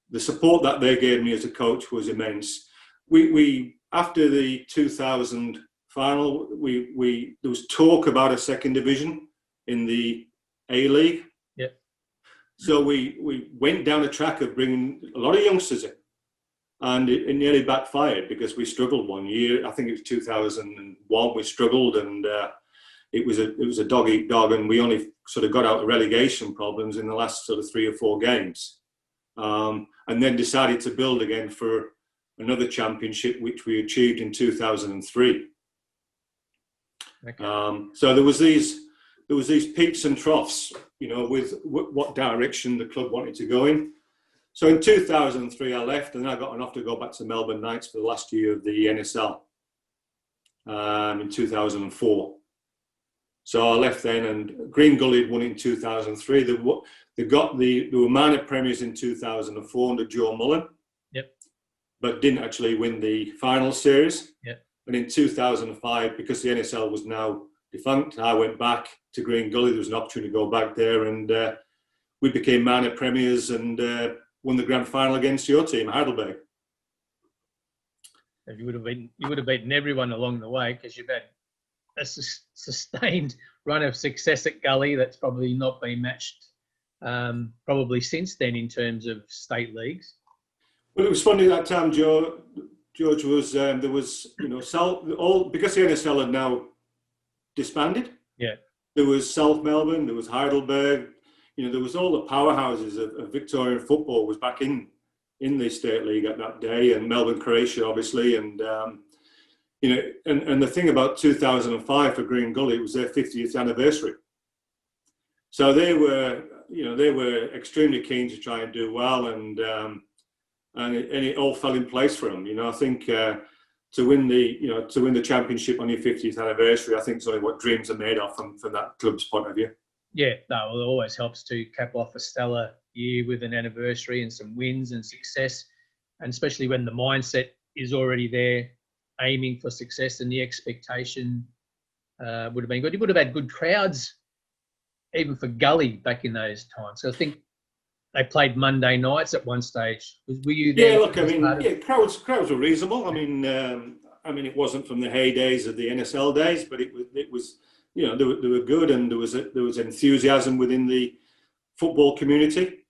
the support that they gave me as a coach was immense. We after the 2000 final, there was talk about a second division in the A-League. Yeah. So we went down a track of bringing a lot of youngsters in, and it nearly backfired because we struggled one year. I think it was 2001. We struggled, and it was a dog eat dog, and we only sort of got out of relegation problems in the last sort of 3 or 4 games, and then decided to build again for another championship, which we achieved in 2003. Okay. So there was these peaks and troughs, with what direction the club wanted to go in. So in 2003, I left, and I got enough to go back to Melbourne Knights for the last year of the NSL in 2004. So I left then, and Green Gully had won in 2003. They were minor premiers in 2004 under Joe Mullen. Yep. But didn't actually win the final series. Yep. And in 2005, because the NSL was now defunct, I went back to Green Gully. There was an opportunity to go back there, and we became minor premiers and won the grand final against your team, Heidelberg. You would have beaten everyone along the way, because you've had a sustained run of success at Gully that's probably not been matched probably since then in terms of state leagues. Well, it was funny that time, George, was there was, because the NSL had now disbanded. Yeah. There was South Melbourne, there was Heidelberg, there was all the powerhouses of Victorian football was back in the State League at that day, and Melbourne Croatia, obviously, and and the thing about 2005 for Green Gully, it was their 50th anniversary. So they were extremely keen to try and do well, and it all fell in place for them. I think to win the championship on your 50th anniversary, I think is only what dreams are made of from that club's point of view. Yeah, no, it always helps to cap off a stellar year with an anniversary and some wins and success, and especially when the mindset is already there, aiming for success, and the expectation would have been good. You would have had good crowds, even for Gully back in those times. So I think they played Monday nights at one stage. Were you there? Yeah, look, crowds were reasonable. I mean, it wasn't from the heydays of the NSL days, but it was. They were good, and there was enthusiasm within the football community.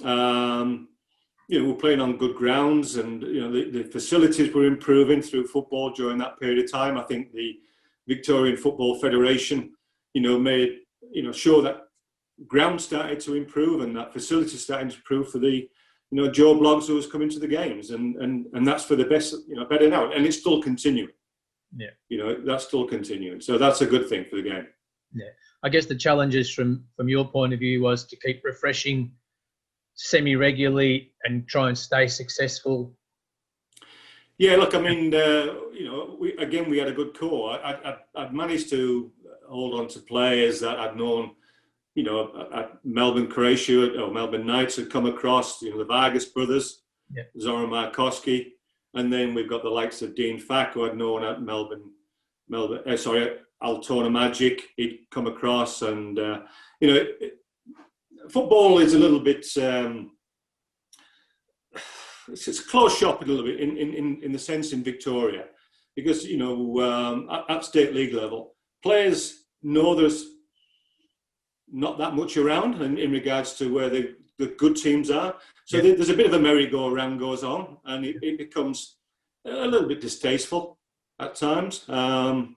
We're playing on good grounds, and the facilities were improving through football during that period of time. I think the Victorian Football Federation, made sure that ground started to improve and that facilities started to improve for the Joe Bloggs who was coming to the games, and that's for the best, better now, and it's still continuing. Yeah, that's still continuing. So that's a good thing for the game. Yeah, I guess the challenges from your point of view was to keep refreshing semi-regularly and try and stay successful. Yeah, look, I mean, we had a good core. I'd managed to hold on to players that I'd known, at Melbourne Croatia or Melbourne Knights had come across, the Vargas brothers, yeah. Zoran Markowski. And then we've got the likes of Dean Fack, who I'd known at Altona Magic. He'd come across, and football is a little bit. It's a closed shop a little bit in the sense in Victoria, because at state league level, players know there's not that much around in regards to where the good teams are. So yeah. There's a bit of a merry-go-round goes on, and it becomes a little bit distasteful at times. I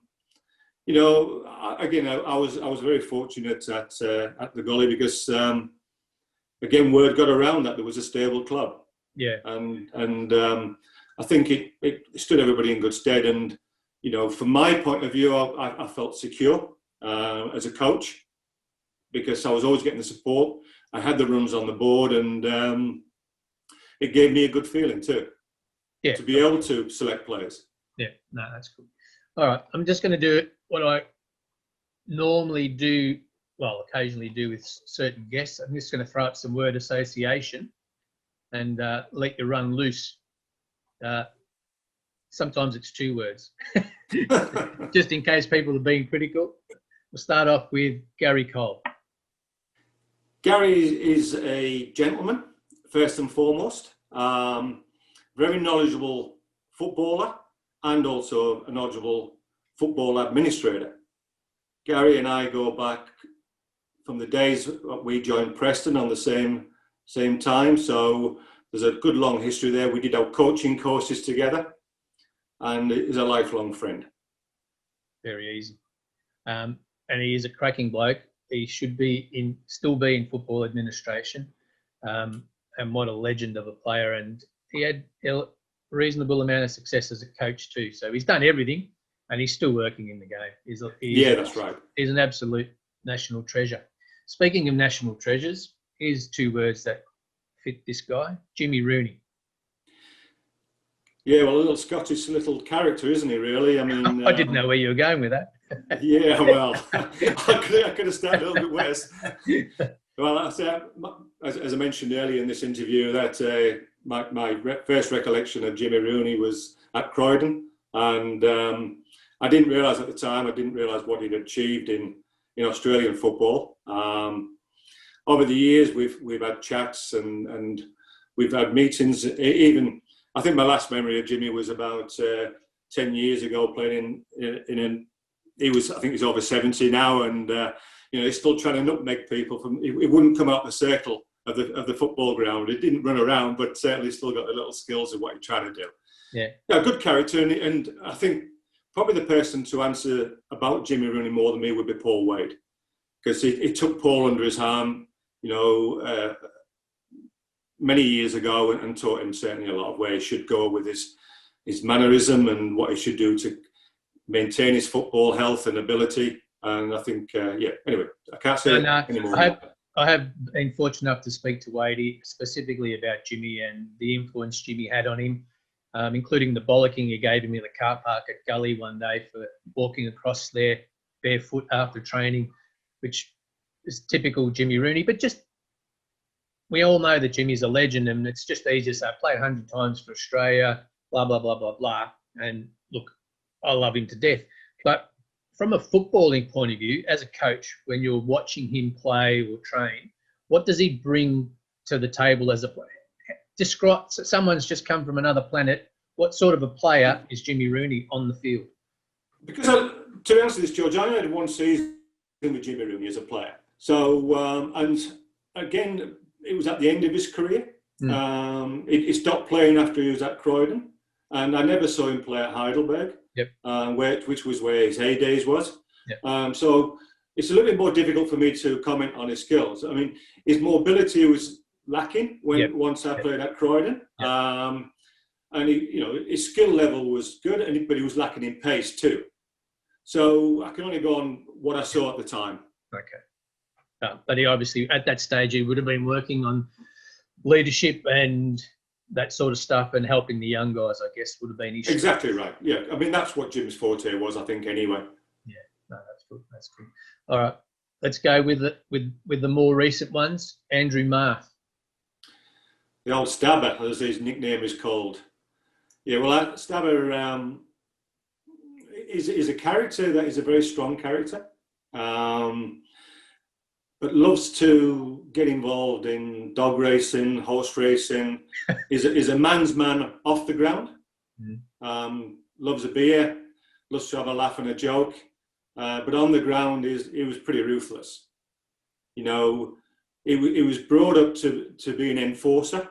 was very fortunate at the Gully because, again, word got around that there was a stable club. Yeah. And I think it stood everybody in good stead. And, from my point of view, I felt secure as a coach because I was always getting the support. I had the runs on the board, and it gave me a good feeling too. Yeah. To be able to select players. Yeah, no, that's good. All right, I'm just going to do what I normally do, well, occasionally do with certain guests. I'm just going to throw up some word association and let you run loose. Sometimes it's 2 words, just in case people are being critical. We'll start off with Gary Cole. Gary is a gentleman, first and foremost. Very knowledgeable footballer and also a knowledgeable football administrator. Gary and I go back from the days that we joined Preston on the same time. So there's a good long history there. We did our coaching courses together, and he's a lifelong friend. Very easy. And he is a cracking bloke. He should be still be in football administration. And what a legend of a player. And he had a reasonable amount of success as a coach too. So he's done everything, and he's still working in the game. Yeah, that's right. He's an absolute national treasure. Speaking of national treasures, here's 2 words that fit this guy: Jimmy Rooney. Yeah, well, a little Scottish little character, isn't he, really? I mean... I didn't know where you were going with that. Yeah, well, I could have started a little bit worse. Well, as I mentioned earlier in this interview, that my first recollection of Jimmy Rooney was at Croydon, and I didn't realise at the time, what he'd achieved in Australian football. Over the years, we've had chats and we've had meetings. Even I think my last memory of Jimmy was about 10 years ago, playing I think he's over 70 now, and he's still trying to nutmeg people. He wouldn't come out the circle of the football ground. He didn't run around, but certainly still got the little skills of what he's trying to do. Yeah, good character, and I think probably the person to answer about Jimmy Rooney more than me would be Paul Wade, because he took Paul under his arm, many years ago, and taught him certainly a lot of where he should go with his mannerism and what he should do to maintain his football health and ability. And I think, anyway, I can't say anymore. I have been fortunate enough to speak to Wadey specifically about Jimmy and the influence Jimmy had on him, including the bollocking he gave him in the car park at Gully one day for walking across there barefoot after training, which is typical Jimmy Rooney. But just, we all know that Jimmy's a legend, and it's just easy to say, play 100 times for Australia, blah, blah, blah, blah, blah. And look, I love him to death. But from a footballing point of view, as a coach, when you're watching him play or train, what does he bring to the table as a player? Describe, someone's just come from another planet. What sort of a player is Jimmy Rooney on the field? Because to answer this, George, I had 1 season with Jimmy Rooney as a player. So, and again, it was at the end of his career. He stopped playing after he was at Croydon, and I never saw him play at Heidelberg. Yep. Which was where his heydays was. Yep. So it's a little bit more difficult for me to comment on his skills. I mean, his mobility was lacking once I played at Croydon. Yep. And his skill level was good, but he was lacking in pace too. So I can only go on what I saw at the time. Okay. But he obviously, at that stage, he would have been working on leadership and that sort of stuff, and helping the young guys, I guess, would have been his. Exactly right. Yeah, I mean, that's what Jim's forte was, I think, anyway. Yeah, no, that's good. That's good. All right, let's go with the more recent ones. Andrew Marth. The old Stabber, as his nickname is called. Yeah, well, Stabber is a character that is a very strong character, but loves to get involved in dog racing, horse racing. is a man's man off the ground. Loves a beer, loves to have a laugh and a joke, but on the ground he was pretty ruthless. He was brought up to be an enforcer,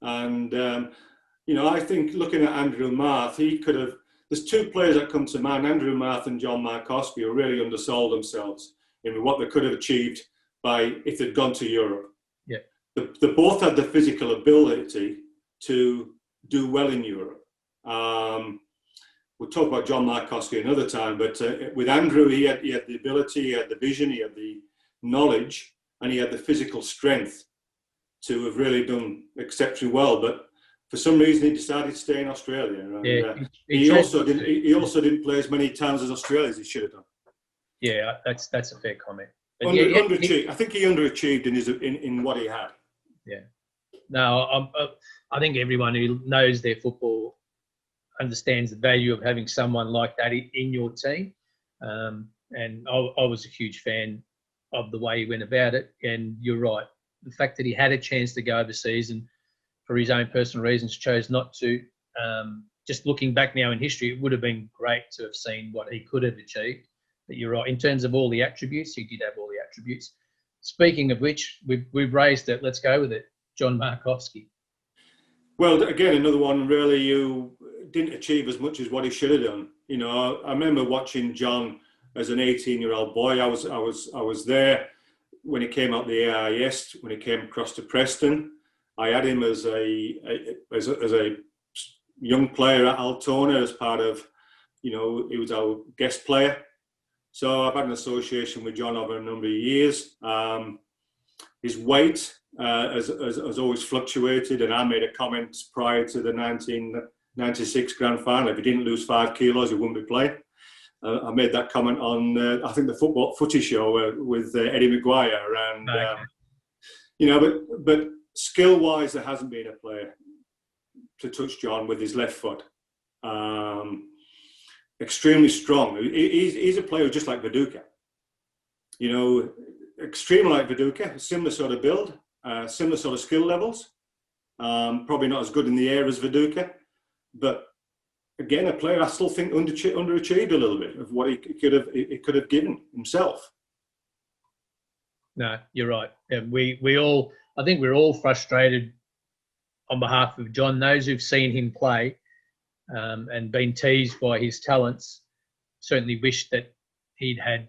and I think looking at Andrew Marth, he could have. There's 2 players that come to mind, Andrew Marth and John Markowski, who really undersold themselves in what they could have achieved if they'd gone to Europe. Yeah, they both had the physical ability to do well in Europe. We'll talk about John Markowski another time, but with Andrew, he had the ability, he had the vision, he had the knowledge, and he had the physical strength to have really done exceptionally well. But for some reason, he decided to stay in Australia. And, he also didn't play as many times as Australia as he should have done. Yeah, that's a fair comment. Underachieved. I think he underachieved in what he had. Yeah. No, I think everyone who knows their football understands the value of having someone like that in your team. And I was a huge fan of the way he went about it. And you're right. The fact that he had a chance to go overseas and for his own personal reasons chose not to. Just looking back now in history, it would have been great to have seen what he could have achieved. But you're right. In terms of all the attributes, he did have all the attributes. Speaking of which, we've raised it. Let's go with it. John Markowski. Well, again, another one really who didn't achieve as much as what he should have done. You know, I remember watching John as an 18-year-old boy. I was there when he came out the AIS, when he came across to Preston. I had him as a young player at Altona as part of, you know, he was our guest player. So I've had an association with John over a number of years. His weight has always fluctuated, and I made a comment prior to the 1996 grand final. If he didn't lose 5 kilos, he wouldn't be playing. I made that comment on, I think, the footy show with Eddie Maguire. And, you know, but skill-wise, there hasn't been a player to touch John with his left foot. Extremely strong. He's a player just like Viduka. You know, extremely like Viduka, similar sort of build, similar sort of skill levels. Probably not as good in the air as Viduka, but again, a player I still think underachieved a little bit of what he could have given himself. No, you're right. And I think we're all frustrated on behalf of John. Those who've seen him play and been teased by his talents certainly wish that he'd had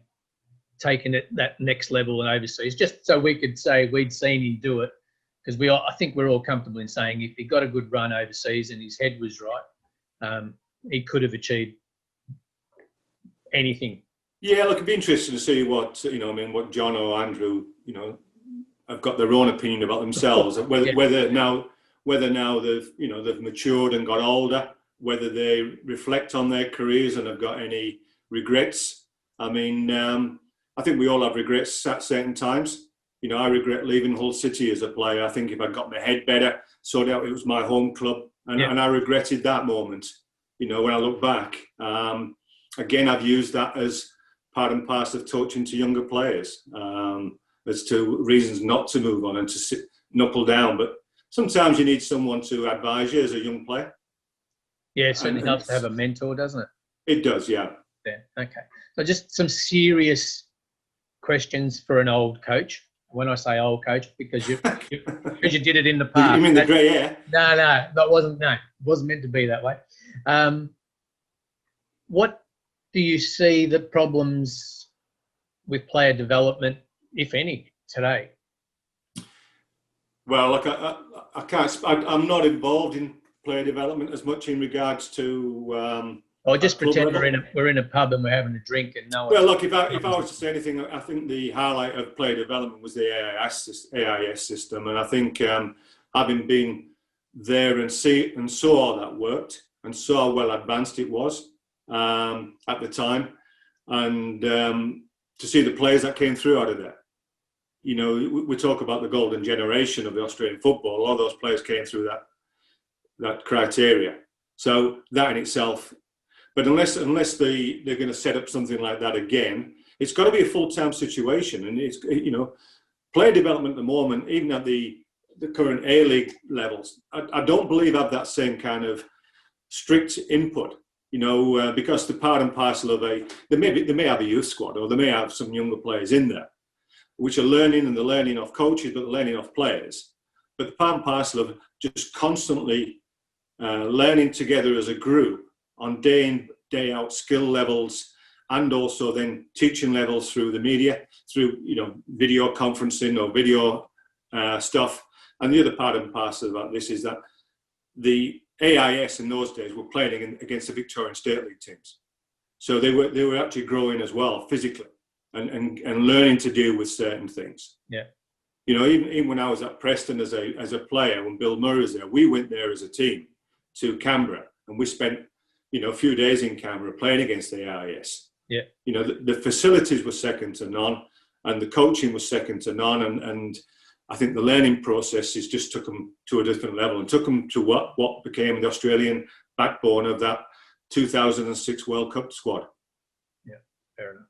taken it that next level and overseas, just so we could say we'd seen him do it. Because I think we're all comfortable in saying if he got a good run overseas and his head was right, he could have achieved anything. Yeah, look, it'd be interesting to see what John or Andrew, have got their own opinion about themselves. whether now they've matured and got older, whether they reflect on their careers and have got any regrets. I mean, I think we all have regrets at certain times. I regret leaving Hull City as a player. I think if I'd got my head better, sorted out it was my home club, and I regretted that moment. When I look back, again, I've used that as part and parcel of talking to younger players as to reasons not to move on and to knuckle down. But sometimes you need someone to advise you as a young player. Yeah, it certainly helps to have a mentor, doesn't it? It does, yeah. Yeah, okay. So just some serious questions for an old coach. When I say old coach, because you did it in the past. You mean the grey hair? No, it wasn't meant to be that way. What do you see the problems with player development, if any, today? Well, look, I can't. I'm not involved in player development as much in regards to. Just pretend we're in a pub and we're having a drink and no one. Well, look, if I was to say anything, I think the highlight of player development was the AIS system, and I think having been there and saw how that worked and saw how well advanced it was at the time, and to see the players that came through out of there. We talk about the golden generation of the Australian football. A lot of those players came through that criteria. So that in itself. But unless they're going to set up something like that again, it's got to be a full-time situation. And it's player development at the moment, even at the current A-League levels, I don't believe have that same kind of strict input. Because the part and parcel of they may have a youth squad or they may have some younger players in there, which are learning, and they're learning off coaches, but they're learning off players. But the part and parcel of just constantly learning together as a group on day in, day out skill levels, and also then teaching levels through the media, through video conferencing or video stuff. And the other part and parcel about this is that the AIS in those days were playing against the Victorian State League teams, so they were actually growing as well physically and learning to deal with certain things. Yeah. You know, even when I was at Preston as a player, when Bill Murray was there, we went there as a team to Canberra, and we spent, you know, a few days in Canberra playing against the AIS. Yeah. You know, the facilities were second to none, and the coaching was second to none, and I think the learning processes just took them to a different level and took them to what became the Australian backbone of that 2006 World Cup squad. Yeah, fair enough.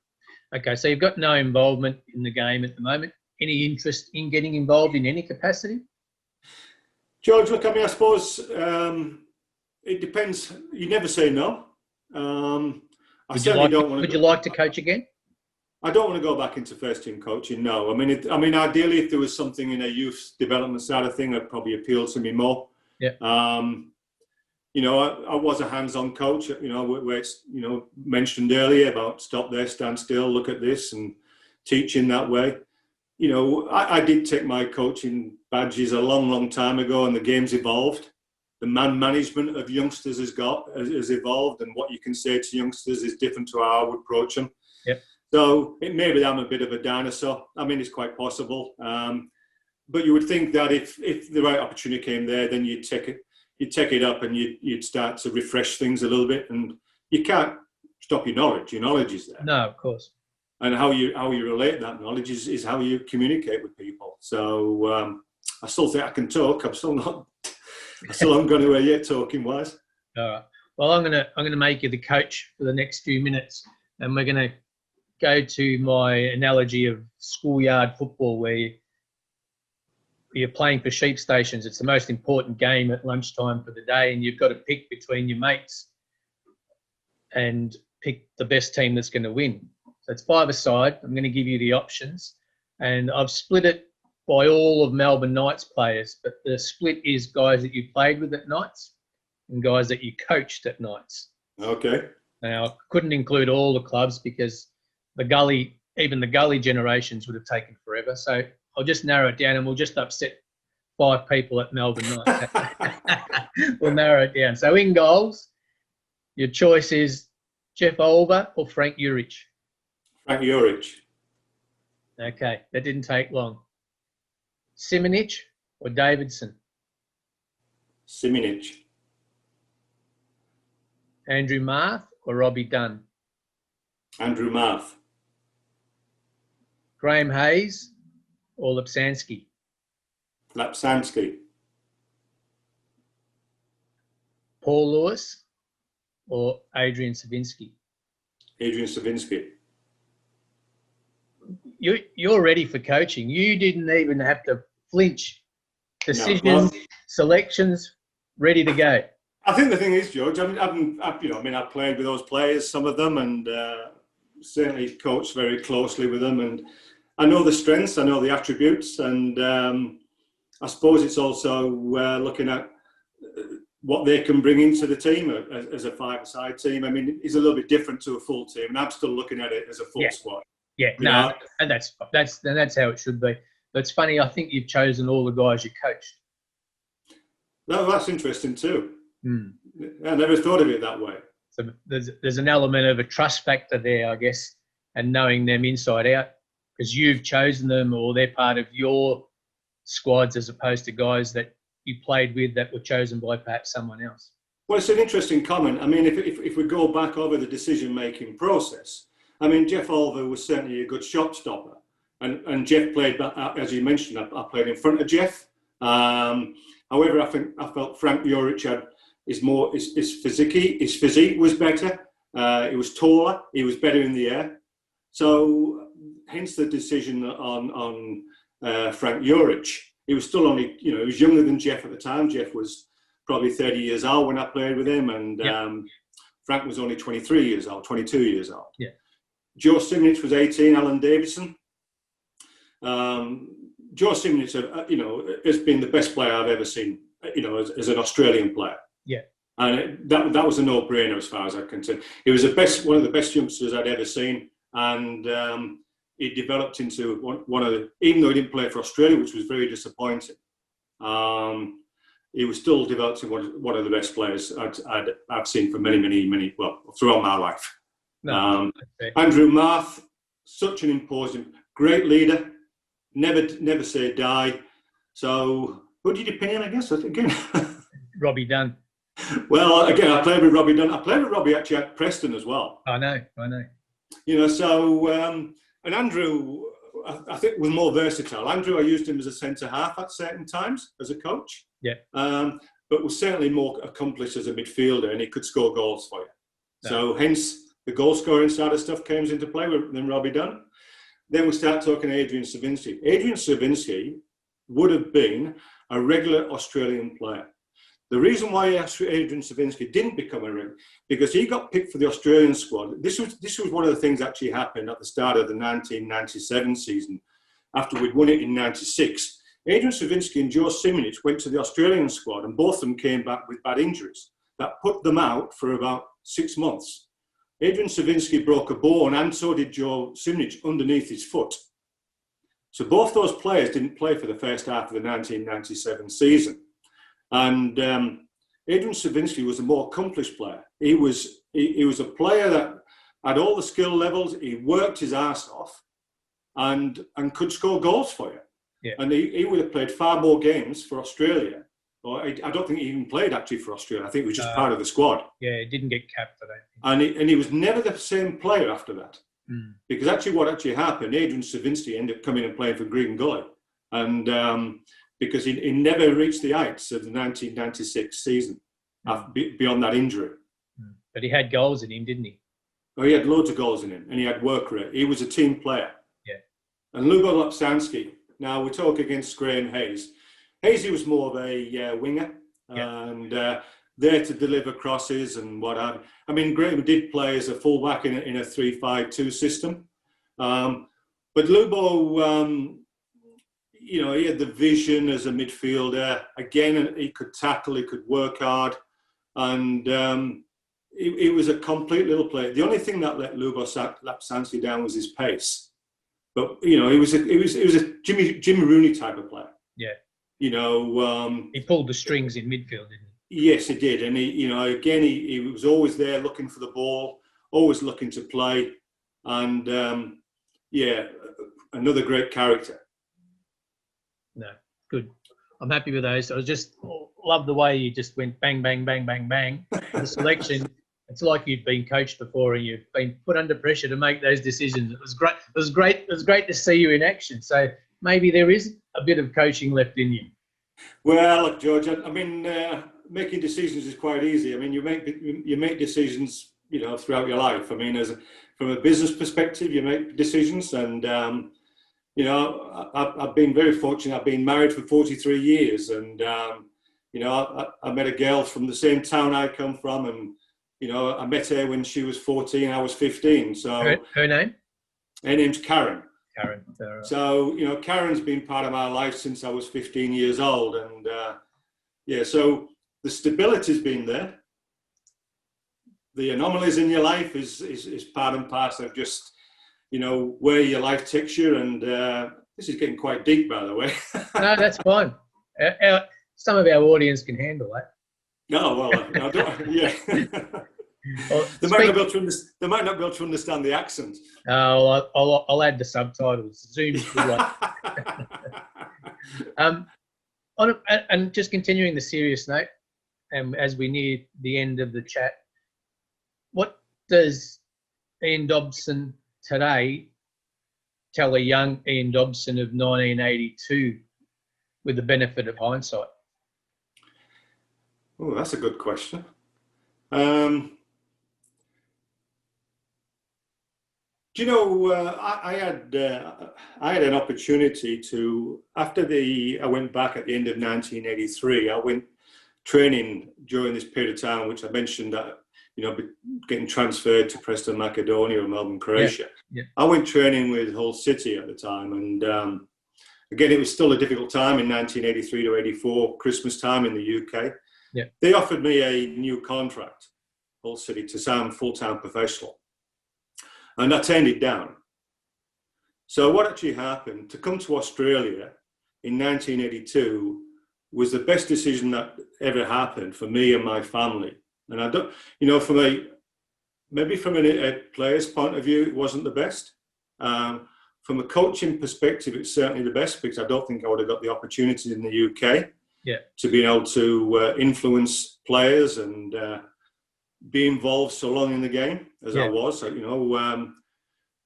Okay, so you've got no involvement in the game at the moment. Any interest in getting involved in any capacity? George, look, I mean, I suppose it depends. You never say no. Would you like to coach again? I don't want to go back into first team coaching. No, I mean, ideally, if there was something in a youth development side of thing, it'd probably appeal to me more. Yeah. You know, I was a hands-on coach. You know, where it's, you know, mentioned earlier about stop there, stand still, look at this, and teaching that way. You know, I did take my coaching badges a long time ago, and the game's evolved. The man management of youngsters has evolved, and what you can say to youngsters is different to how I would approach them. Yep. So it may be I'm a bit of a dinosaur. I mean, it's quite possible. But you would think that if the right opportunity came there, then you'd take it up and you'd start to refresh things a little bit. And you can't stop your knowledge. Your knowledge is there. No, of course. And how you relate that knowledge is how you communicate with people. So I still think I can talk. I still haven't gone anywhere yet, talking wise. All right. Well, I'm gonna make you the coach for the next few minutes, and we're gonna go to my analogy of schoolyard football, where you're playing for sheep stations. It's the most important game at lunchtime for the day, and you've got to pick between your mates and pick the best team that's going to win. So it's 5-a-side. I'm going to give you the options, and I've split it by all of Melbourne Knights players, but the split is guys that you played with at Knights and guys that you coached at Knights. Okay. Now, I couldn't include all the clubs because even the Gully generations would have taken forever. So I'll just narrow it down, and we'll just upset 5 people at Melbourne Knights. We'll narrow it down. So in goals, your choice is Jeff Olver or Frank Urich? Frank Urich. Okay, that didn't take long. Simonich or Davidson? Simonich. Andrew Marth or Robbie Dunn? Andrew Marth. Graham Hayes or Lapsansky? Lapsansky. Paul Lewis or Adrian Savinsky? Adrian Savinsky. You're ready for coaching. You didn't even have to flinch. Decisions, selections, ready to go. I think the thing is, George, I've played with those players, some of them, and certainly coached very closely with them. And I know the strengths, I know the attributes, and I suppose it's also looking at what they can bring into the team as a 5-a-side team. I mean, it's a little bit different to a full team, and I'm still looking at it as a full squad. Yeah, no, and that's how it should be. But it's funny, I think you've chosen all the guys you coached. No, that's interesting too. Mm. I never thought of it that way. So there's an element of a trust factor there, I guess, and knowing them inside out, because you've chosen them or they're part of your squads as opposed to guys that you played with that were chosen by perhaps someone else. Well, it's an interesting comment. I mean, if we go back over the decision-making process, I mean, Jeff Olver was certainly a good shot stopper. And Jeff played, as you mentioned, I played in front of Jeff. However, I felt Frank Urich his physique was better. He was taller. He was better in the air. So, hence the decision on Frank Urich. He was still only, he was younger than Jeff at the time. Jeff was probably 30 years old when I played with him, and Frank was only 23 years old, 22 years old. Yeah. Joe Simonich was 18. Alan Davidson. Joe Simonich, has been the best player I've ever seen, as an Australian player. Yeah. And that was a no-brainer as far as I'm concerned. He was one of the best youngsters I'd ever seen, and he developed into one of the, even though he didn't play for Australia, which was very disappointing. He was still developed into one of the best players I've seen for many, throughout my life. No, Andrew Marth, such an imposing, great leader. never say die. So who did you pin in, I guess, again? Robbie Dunn. Well, again, I played with Robbie Dunn. I played with Robbie actually at Preston as well. I know. You know, so, and Andrew, I think was more versatile. Andrew, I used him as a centre-half at certain times as a coach. Yeah. But was certainly more accomplished as a midfielder, and he could score goals for you. No. So hence the goal-scoring side of stuff came into play with Robbie Dunn. Then we start talking Adrian Savinsky. Adrian Savinsky would have been a regular Australian player. The reason why Adrian Savinsky didn't become a regular, because he got picked for the Australian squad. This was one of the things that actually happened at the start of the 1997 season, after we'd won it in 96. Adrian Savinsky and Joe Simonic went to the Australian squad, and both of them came back with bad injuries that put them out for about 6 months. Adrian Savinsky broke a bone, and so did Joe Simonic underneath his foot. So both those players didn't play for the first half of the 1997 season. And Adrian Savinsky was a more accomplished player. He was a player that had all the skill levels. He worked his arse off and could score goals for you. Yeah. And he would have played far more games for Australia. Or I don't think he even played actually for Australia. I think he was just part of the squad. Yeah, he didn't get capped for that. And he was never the same player after that. Because actually what actually happened, Adrian Savinsky ended up coming and playing for Green Gully. And because he never reached the heights of the 1996 season beyond that injury. But he had goals in him, didn't he? Oh, he had loads of goals in him, and he had work rate. He was a team player. Yeah. And Lubo Lapsansky, now we talk against Graham Hayes. Hazy was more of a winger, and there to deliver crosses and what have you. I mean, Graham did play as a fullback in a 3-5-2 system. But Lubo, you know, he had the vision as a midfielder. Again, he could tackle, he could work hard, and he was a complete little player. The only thing that let Lubo Lapsansky down was his pace. But you know, he was a Jimmy Rooney type of player. Yeah. You know, he pulled the strings in midfield, didn't he? Yes, he did, and he was always there looking for the ball, always looking to play, and another great character. No, good. I'm happy with those. I just love the way you just went bang, bang, bang, bang, bang. The selection. It's like you've been coached before and you've been put under pressure to make those decisions. It was great. It was great to see you in action. So maybe there is a bit of coaching left in you. Well, look, George. I mean, making decisions is quite easy. I mean, you make decisions, you know, throughout your life. I mean, from a business perspective, you make decisions, and you know, I've been very fortunate. I've been married for 43 years, and you know, I met a girl from the same town I come from, and you know, I met her when she was 14, I was 15. So her name? Her name's Karen. Karen. So, you know, Karen's been part of my life since I was 15 years old. And so the stability's been there. The anomalies in your life is part and parcel of just, you know, where your life takes you. And this is getting quite deep, by the way. No, that's fine. Some of our audience can handle that. No, well, yeah. Well, they might not be able to understand the accent. Oh, I'll add the subtitles. Zoom. And just continuing the serious note, as we near the end of the chat, what does Ian Dobson today tell a young Ian Dobson of 1982 with the benefit of hindsight? Oh, that's a good question. Do you know, I had an opportunity to, I went back at the end of 1983, I went training during this period of time, which I mentioned that, you know, getting transferred to Preston Makedonia or Melbourne, Croatia. Yeah. I went training with Hull City at the time, and again, it was still a difficult time in 1983 to 84, Christmas time in the UK. Yeah. They offered me a new contract, Hull City, to sound full-time professional. And I turned it down. So what actually happened, to come to Australia in 1982 was the best decision that ever happened for me and my family. And I don't, you know, maybe from a player's point of view, it wasn't the best. But from a coaching perspective, it's certainly the best, because I don't think I would have got the opportunity in the UK to be able to influence players and be involved so long in the game as I was, you know.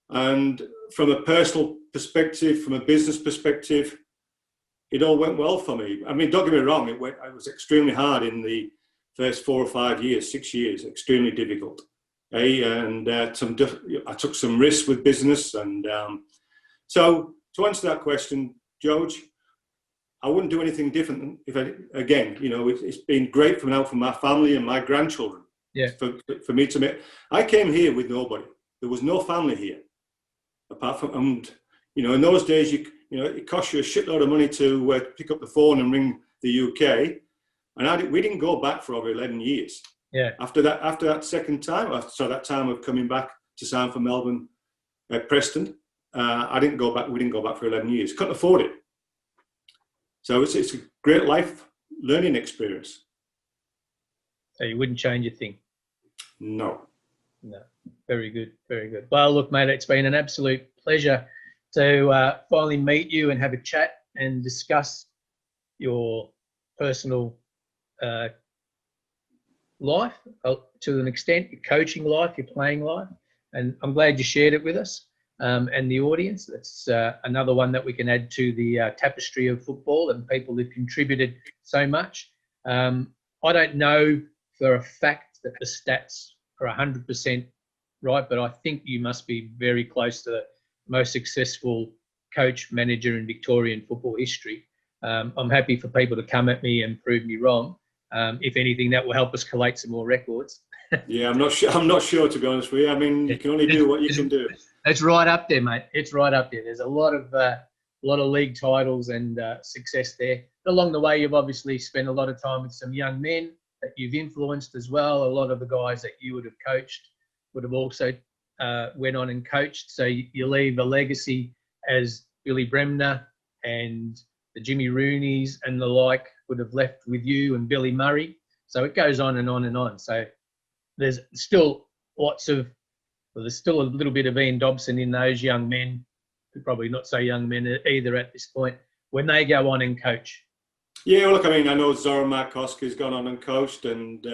And from a personal perspective, from a business perspective, it all went well for me. I mean, don't get me wrong, it was extremely hard in the first 4 or 5 years, 6 years, extremely difficult. And I took some risks with business. And so to answer that question, George, I wouldn't do anything different again, you know, it's been great for my family and my grandchildren. For me to make. I came here with nobody. There was no family here, apart from, and you know, in those days, you know, it cost you a shitload of money to pick up the phone and ring the UK, and we didn't go back for over 11 years. After that second time, so that time of coming back to sign for Melbourne, Preston, we didn't go back for 11 years. Couldn't afford it. So it's a great life learning experience. So you wouldn't change a thing? No. Very good, very good. Well, look, mate, it's been an absolute pleasure to finally meet you and have a chat and discuss your personal life to an extent, your coaching life, your playing life. And I'm glad you shared it with us and the audience. That's another one that we can add to the tapestry of football and people who've contributed so much. I don't know for a fact that the stats are 100% right, but I think you must be very close to the most successful coach manager in Victorian football history. I'm happy for people to come at me and prove me wrong. If anything, that will help us collate some more records. Yeah, I'm not sure, to be honest with you. I mean, you can only do what you can do. It's right up there, mate. It's right up there. There's a lot of league titles and success there. Along the way, you've obviously spent a lot of time with some young men that you've influenced as well. A lot of the guys that you would have coached would have also went on and coached. So you leave a legacy as Billy Bremner and the Jimmy Rooneys and the like would have left with you and Billy Murray. So it goes on and on and on. So there's still there's still a little bit of Ian Dobson in those young men, probably not so young men either at this point, when they go on and coach. Yeah, well, look, I mean, I know Zoran Markowski's gone on and coached, and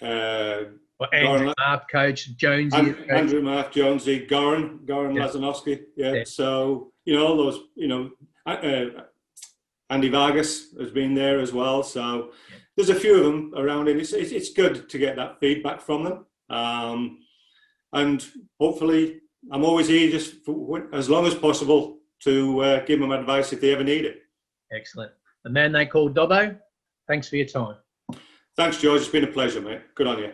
Andrew Mark coached, Jonesy. Andrew Mark, Jonesy, Goran Lazanowski. Yeah. So, you know, all those, you know, Andy Vargas has been there as well. So there's a few of them around, and it's good to get that feedback from them. And hopefully, I'm always here just for as long as possible to give them advice if they ever need it. Excellent. The man they call Dobbo, thanks for your time. Thanks, George. It's been a pleasure, mate. Good on you.